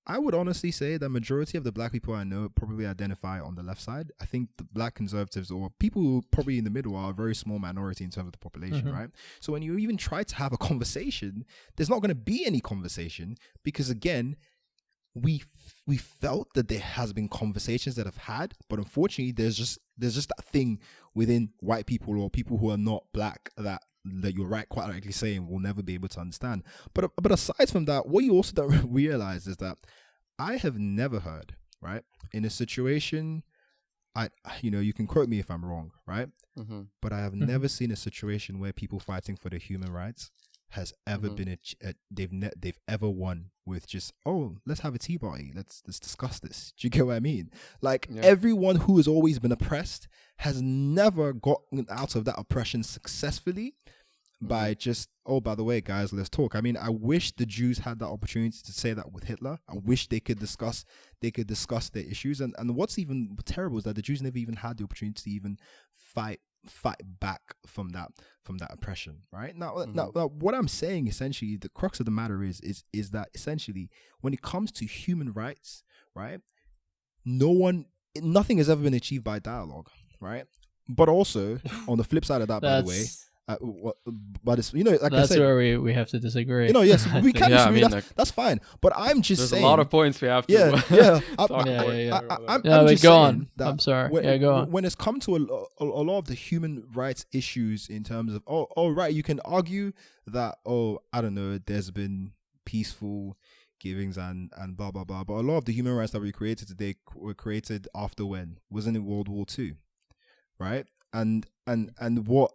I would honestly say the majority of the black people I know probably identify on the left side. I think the black conservatives or people who are probably in the middle are a very small minority in terms of the population, right? So when you even try to have a conversation, there's not going to be any conversation, because again, we felt that there has been conversations that have had, but unfortunately there's just that thing within white people or people who are not black that you're quite rightly saying will never be able to understand. But aside from that, what you also don't realize is that I have never heard, right, in a situation, you can quote me if I'm wrong, right, but I have never seen a situation where people fighting for their human rights has ever been they've ever won with just, oh, let's have a tea party, let's discuss this. Do you get what I mean? Like everyone who has always been oppressed has never gotten out of that oppression successfully by just, oh, by the way, guys, let's talk. I mean, I wish the Jews had that opportunity to say that with Hitler. I wish they could discuss their issues. And what's even terrible is that the Jews never even had the opportunity to even fight back from that oppression, right? Now, what I'm saying essentially, the crux of the matter is that essentially when it comes to human rights, right, nothing has ever been achieved by dialogue, right? But also on the flip side of that, by the way, but it's, like that's I said, where we have to disagree. Yes, we can disagree. I mean, that's fine. But I'm just saying, there's a lot of points we have to. I'm just go saying on. that I'm sorry. Go on. When it's come to a lot of the human rights issues in terms of, right, you can argue that, I don't know, there's been peaceful givings and blah blah blah, but a lot of the human rights that we created today were created after when? Wasn't it World War II, right? And what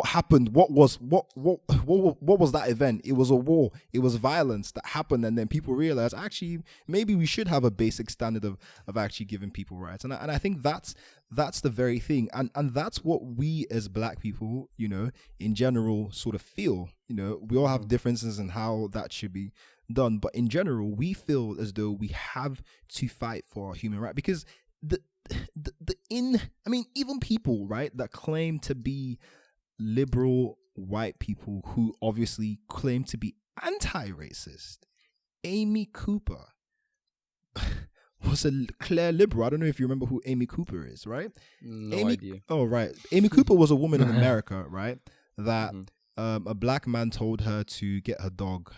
happened? What was that event? It was a war. It was violence that happened, and then people realized actually maybe we should have a basic standard of actually giving people rights. And I think that's the very thing, and that's what we as black people, in general, sort of feel. We all have differences in how that should be done, but in general, we feel as though we have to fight for our human right, because even people, right, that claim to be liberal white people who obviously claim to be anti-racist. Amy Cooper was a clear liberal. I don't know if you remember who Amy Cooper is, right? No idea. Oh, right. Amy Cooper was a woman in America, right, that a black man told her to get her dog,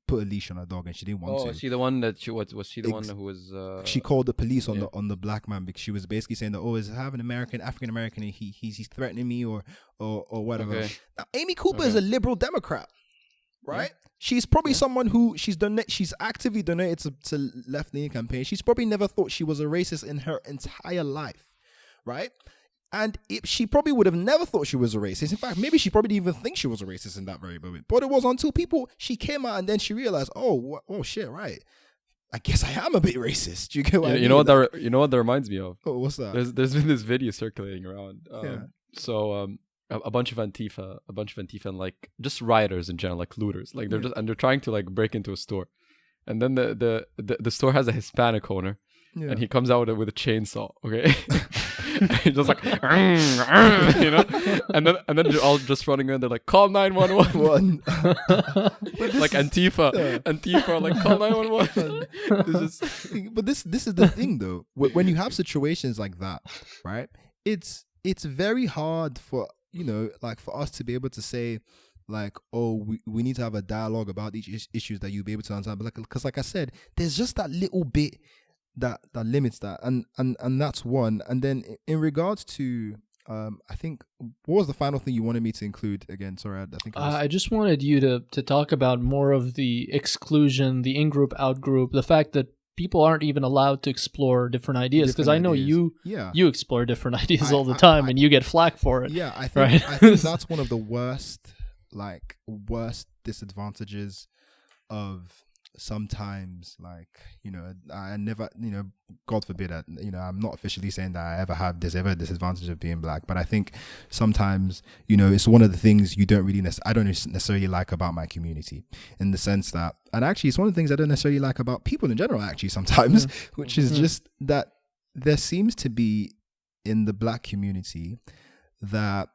put a leash on her dog, and she didn't want to. Was she the one that was she the one who was? She called the police on the black man because she was basically saying that, is I have an African American, and he's threatening me or whatever. Okay. Now, Amy Cooper is a liberal Democrat, right? Yeah. She's probably someone who she's actively donated to left-leaning campaigns. She's probably never thought she was a racist in her entire life, right? And she probably would have never thought she was a racist. In fact, maybe she probably didn't even think she was a racist in that very moment. But it was until she came out and then she realized, oh shit, right. I guess I am a bit racist. Do you get what I mean? You know what that reminds me of? Oh, what's that? There's been this video circulating around. So a bunch of Antifa and like just rioters in general, like looters, like they're trying to like break into a store, and then the store has a Hispanic owner, and he comes out with a chainsaw. Okay. just like, you know, and then they're all just running around. They're like, call 911. Like Antifa, like call 911. But this is the thing though. When you have situations like that, right? It's very hard for like for us to be able to say like, oh, we need to have a dialogue about these issues that you'll be able to understand. But because like I said, there's just that little bit that limits that, and that's one. And then in regards to I think, what was the final thing you wanted me to include again? Sorry, I think I just wanted you to talk about more of the exclusion, the in-group, out-group, the fact that people aren't even allowed to explore different ideas, because I know you explore different ideas all the time, and you get flack for it. Yeah, I think right? I think that's one of the worst disadvantages of sometimes, like, I never, God forbid, I'm not officially saying that I ever have this disadvantage of being black, but I think sometimes, it's one of the things you don't really I don't necessarily like about my community, in the sense that, and actually it's one of the things I don't necessarily like about people in general, actually, sometimes, which is just that there seems to be in the black community that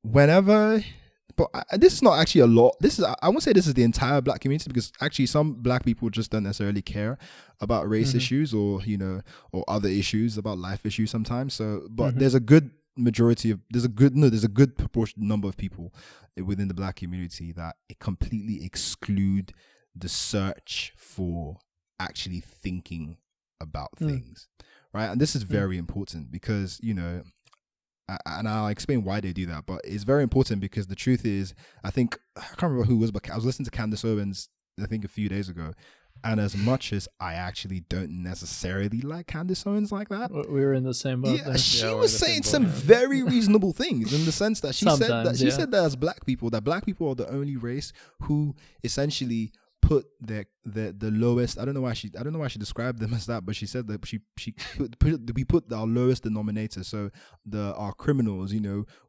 whenever, but this is not actually a lot. I won't say this is the entire black community, because actually some black people just don't necessarily care about race issues or or other issues, about life issues sometimes. So, but there's a good proportion number of people within the black community that completely exclude the search for actually thinking about things, right? And this is very important because and I'll explain why they do that, but it's very important because the truth is, I can't remember who it was, but I was listening to Candace Owens, I think a few days ago, and as much as I actually don't necessarily like Candace Owens like that, we were in the same boat. Yeah, she was saying some very reasonable things, in the sense that she said that as black people are the only race who essentially put the lowest. I don't know why she described them as that, but she said that we put our lowest denominator. So our criminals,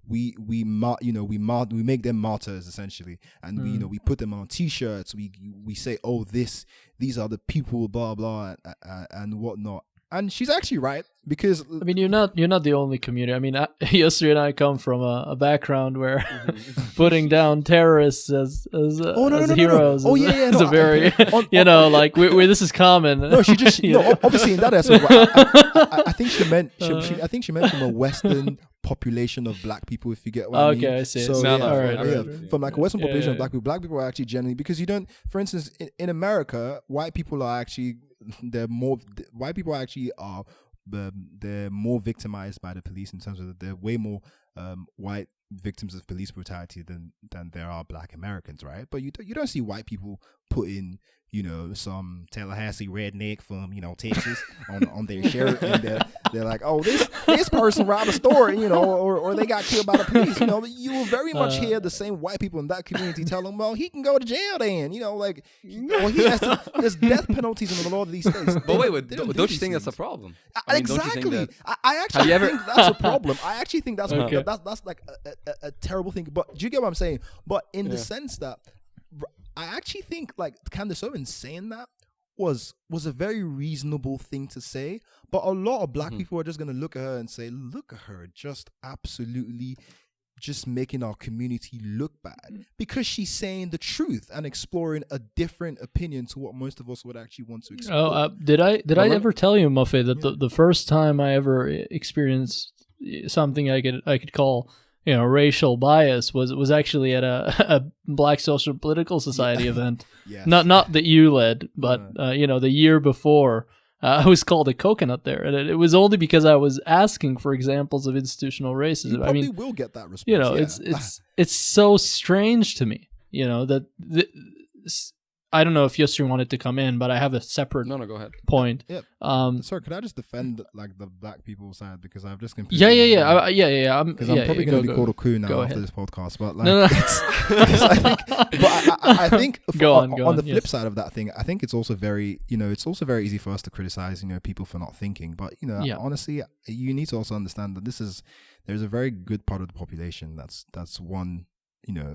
we make them martyrs essentially, and we put them on T-shirts. We say, oh, these are the people, blah blah, and whatnot. And she's actually right, because I mean, you're not the only community. I mean, Yusri and I come from a background where putting down terrorists as heroes. Oh yeah, is a very like where this is common. No, she just obviously in that aspect. I think she meant I think she meant from a Western population of black people, if you get what I mean. Okay, I see. So Right. From like a Western population of black people are actually generally, because you don't, for instance, in America, white people are actually they're more victimized by the police, in terms of that they're way more white victims of police brutality than there are black Americans, right? But you don't see white people put in some Tallahassee redneck from Texas on their shirt, and they're like, oh, this person robbed a store, or they got killed by the police. You will very much hear the same white people in that community tell them, well, he can go to jail then, like, or he has to. There's death penalties in a lot of these states. But wait, don't you think that's a problem? Exactly. I actually think that's a problem. I actually think that's that's like a terrible thing. But do you get what I'm saying? But in the sense that I actually think, like, Candace Owens saying that was a very reasonable thing to say. But a lot of black people are just going to look at her and say, look at her, just absolutely just making our community look bad, because she's saying the truth and exploring a different opinion to what most of us would actually want to explore. Did I ever tell you, Mofe, that the first time I ever experienced something I could call racial bias was actually at a Black Social Political Society event. Yes. Not that you led, but the year before, I was called a coconut there, and it was only because I was asking for examples of institutional racism. You probably will get that response. It's so strange to me, that I don't know if Yusri wanted to come in, but I have a separate go ahead. point. Yep. Sorry, could I just defend like the black people side, because I've just completely Because I'm probably going to be called a coup now after this podcast. But like, I think on the flip side of that thing, I think it's also very easy for us to criticize people for not thinking. But honestly, you need to also understand that there's a very good part of the population that's one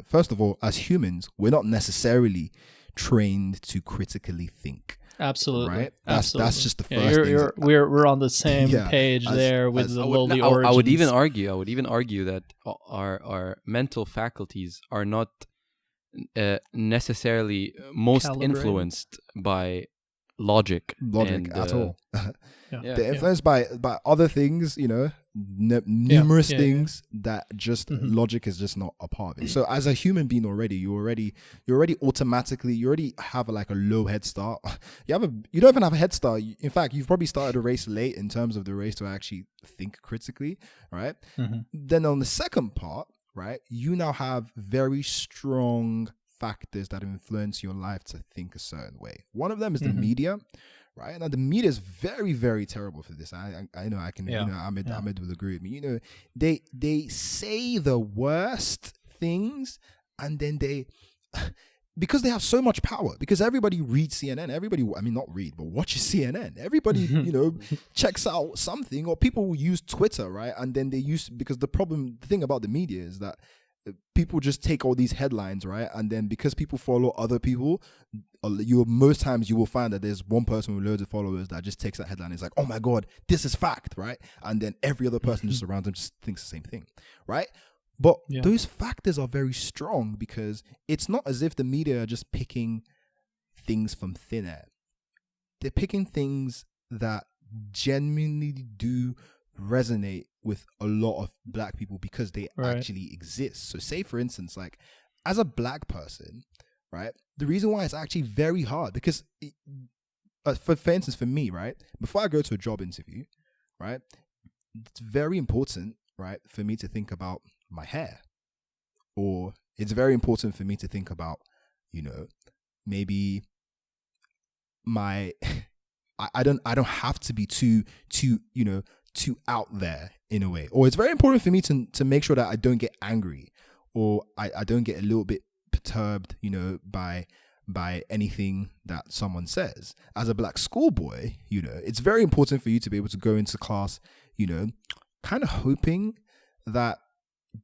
first of all, as humans, we're not necessarily trained to critically think. Absolutely, right? Absolutely. That's just the first thing. We're on the same page there with the lowly origins. I would even argue that our mental faculties are not necessarily most Calibrated. Influenced by logic at all. Yeah. They're influenced by other things, numerous things that just logic is just not a part of it. So as a human being already, you already have like a low head start. You don't even have a head start. In fact, you've probably started a race late in terms of the race to actually think critically, right? Then on the second part, right, you now have very strong factors that influence your life to think a certain way. One of them is the media, right? Now the media is very, very terrible for this. I know I can, Ahmed will agree with me. They say the worst things, and then because they have so much power, because everybody reads CNN, watches CNN. Everybody, checks out something, or people will use Twitter, right? And then because the thing about the media is that people just take all these headlines, right? And then because people follow other people, most times you will find that there's one person with loads of followers that just takes that headline and is like, oh my God, this is fact, right? And then every other person just around them just thinks the same thing, right? But those factors are very strong because it's not as if the media are just picking things from thin air. They're picking things that genuinely do resonate with a lot of black people because they actually exist. So say, for instance, like as a black person, right, the reason why it's actually very hard because for instance, for me, right, before I go to a job interview, right, it's very important, right, for me to think about my hair, or it's very important for me to think about, maybe my I don't have to be too out there in a way, or it's very important for me to make sure that I don't get angry, or I don't get a little bit perturbed, by anything that someone says. As a black schoolboy, it's very important for you to be able to go into class, kind of hoping that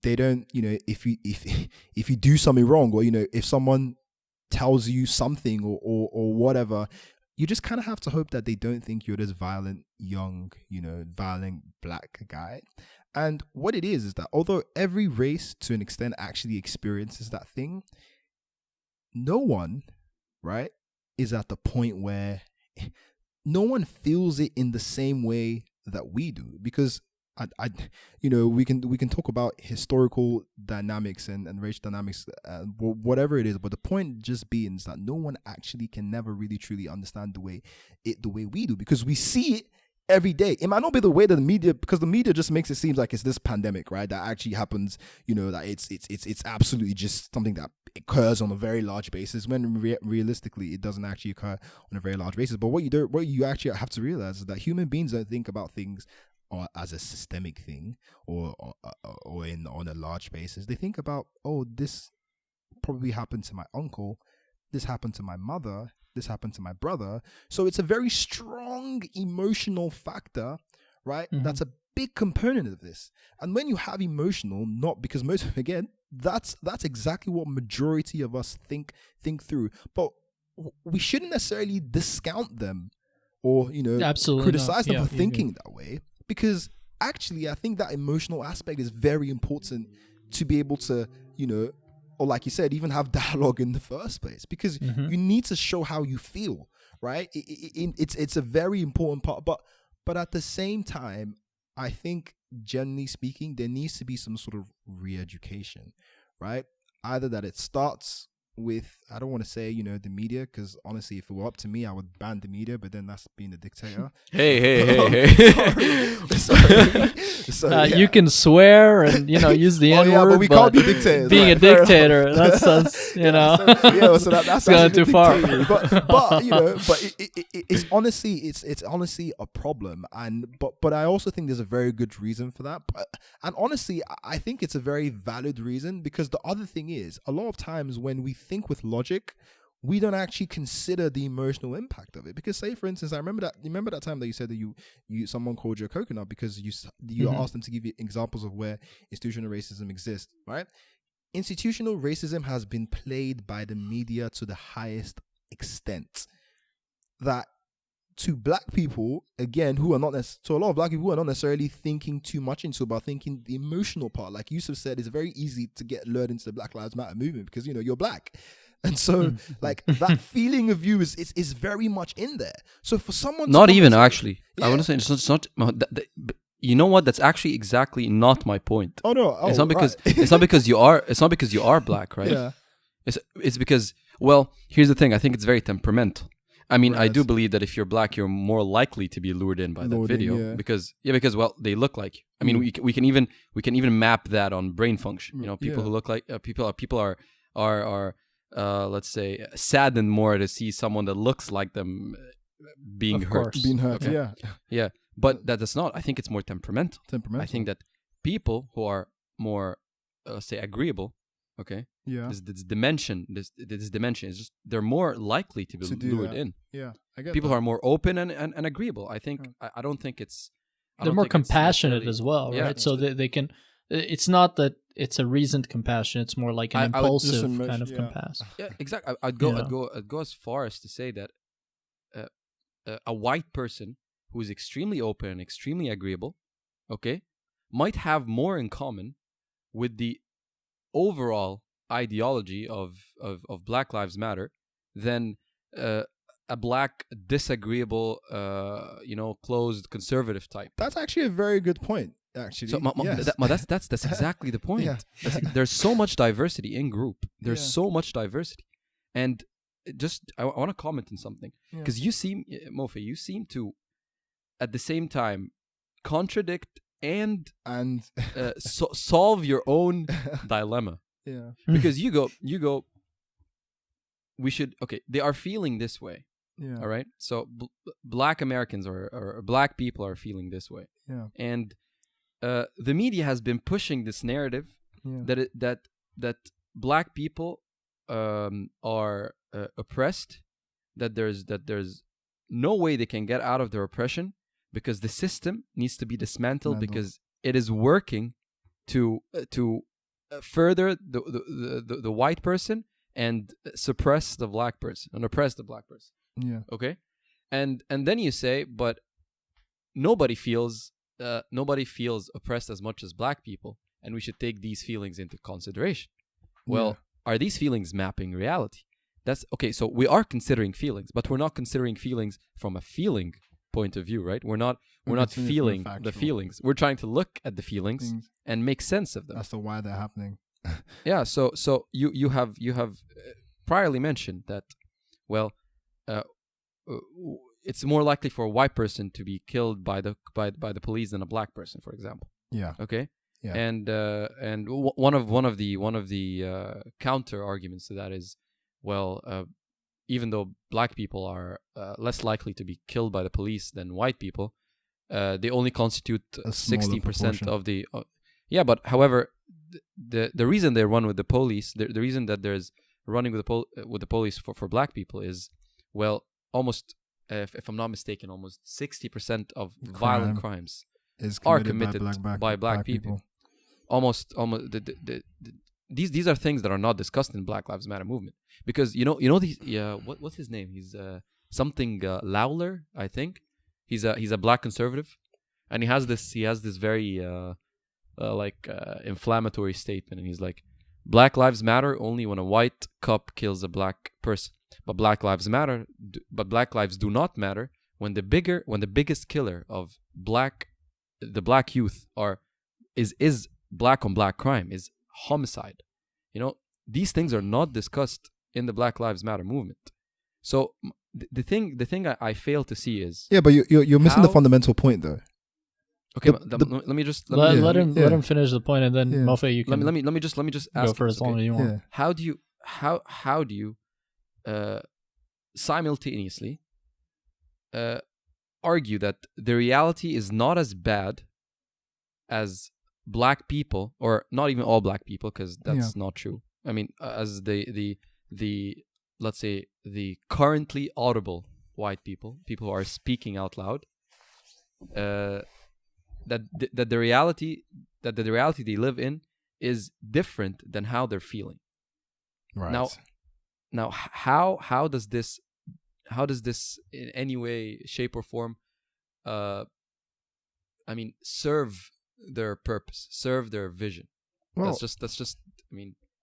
they don't, if you do something wrong, or if someone tells you something or whatever, you just kind of have to hope that they don't think you're this violent, young, violent black guy. And what it is that although every race to an extent actually experiences that thing, no one, right, is at the point where no one feels it in the same way that we do. Because we can talk about historical dynamics and racial dynamics, whatever it is, but the point just being is that no one actually can never really truly understand the way we do, because we see it every day. It might not be the way that the media, because the media just makes it seem like it's this pandemic, right, that actually happens, that it's absolutely just something that occurs on a very large basis, when realistically it doesn't actually occur on a very large basis. But what you actually have to realize is that human beings don't think about things or as a systemic thing, or on a large basis. They think about, this probably happened to my uncle, this happened to my mother, this happened to my brother. So it's a very strong emotional factor, right? That's a big component of this. And when you have emotional, not because that's exactly what majority of us think through. But we shouldn't necessarily discount them or absolutely criticize them for thinking that way. Because actually, I think that emotional aspect is very important to be able to, or like you said, even have dialogue in the first place. Because you need to show how you feel, right? It's a very important part. But at the same time, I think, generally speaking, there needs to be some sort of re-education, right? Either that it starts with, I don't want to say, the media, because honestly, if it were up to me, I would ban the media, but then that's being a dictator. Hey. Sorry. You can swear and, use the N-word, but we can't be dictators. Being a dictator, that's that's going too far. But it's honestly a problem, but I also think there's a very good reason for that. And honestly, I think it's a very valid reason, because the other thing is, a lot of times when we think with logic, we don't actually consider the emotional impact of it. Because say, for instance, remember that time that you said that you someone called you a coconut because you asked them to give you examples of where institutional racism exists, right? institutional racism has been played by the media to the highest extent. That to black people, again, who are not to a lot of black people who are not necessarily thinking too much into about thinking the emotional part. Like Youssef said, it's very easy to get lured into the Black Lives Matter movement because you're black. And so, like, that feeling of you is very much in there. So for someone not to even comment- actually, I want to say it's not. You know what? That's actually exactly not my point. Oh no, It's not because right. it's not because you are black, right? Yeah. It's because, well, here's the thing. I think it's very temperamental. I mean, I Right. do believe that if you're black, you're more likely to be lured in by that Lured in, video yeah. because well, they look like you. I mean, we can even map that on brain function. People Yeah. who look like people are let's say saddened more to see someone that looks like them being Of hurt. course. Being hurt, Okay. yeah. Yeah, but that's not. I think it's more temperamental. Temperamental. I think that people who are more, say, agreeable, okay, yeah. this dimension is just they're more likely to be To do lured that. in. Yeah. I get People that. who are more open and agreeable. I think I don't think it's. I They're don't more think it's compassionate necessarily- as well, Yeah. right? So they can. It's not that it's a reasoned compassion. It's more like an I would just impulsive imagine- kind of yeah. compassion. Yeah, exactly. I'd go as far as to say that a white person who is extremely open and extremely agreeable, okay, might have more in common with the overall ideology of Black Lives Matter than a black disagreeable, closed conservative type. That's actually a very good point. Actually, So yes. that's exactly the point. Yeah. There's so much diversity in group. There's Yeah. so much diversity, and I want to comment on something Yeah. because you seem, Mofe, you seem to at the same time contradict and and solve your own dilemma yeah, because you go. We should they are feeling this way. yeah, All right, so black Americans or black people are feeling this way, yeah, and the media has been pushing this narrative yeah. that black people are oppressed, that there's no way they can get out of their oppression because the system needs to be dismantled because it is working to further the white person and suppress the black person and oppress the black person. Yeah. Okay, and then you say, but nobody feels oppressed as much as black people, and we should take these feelings into consideration. Well, are these feelings mapping reality? That's okay. So we are considering feelings, but we're not considering feelings from a feeling point of view, right? We're not feeling the feelings. We're trying to look at the feelings and make sense of them. That's the why they're happening. Yeah. So you have priorly mentioned that, well, it's more likely for a white person to be killed by the police than a black person, for example. Yeah. Okay. Yeah. And one of the counter arguments to that is, well, even though black people are less likely to be killed by the police than white people, they only constitute 60% of the. Yeah, but however, the reason they run with the police, the reason that there's running with the police for black people is, well, almost if I'm not mistaken, almost 60% of violent crimes are committed by black people. Almost these are things that are not discussed in Black Lives Matter movement, because you know these what's his name? He's something Lawler, I think. He's a black conservative, and he has this very inflammatory statement, and he's like, Black Lives Matter only when a white cop kills a black person, but Black Lives do not matter when the biggest killer of the black youth is black on black crime, is homicide. These things are not discussed in the Black Lives Matter movement. So the thing I fail to see is, yeah, but you're missing the fundamental point though. Okay, let me just let him finish the point, and then Mofe, you can let me just ask go for as long as you want. How do you simultaneously argue that the reality is not as bad as black people, or not even all black people, because that's not true. I mean, as the let's say the currently audible white people who are speaking out loud, that the reality they live in is different than how they're feeling. Right. Now, how does this in any way, shape, or form, serve their purpose, serve their vision? Well, That's just. I mean,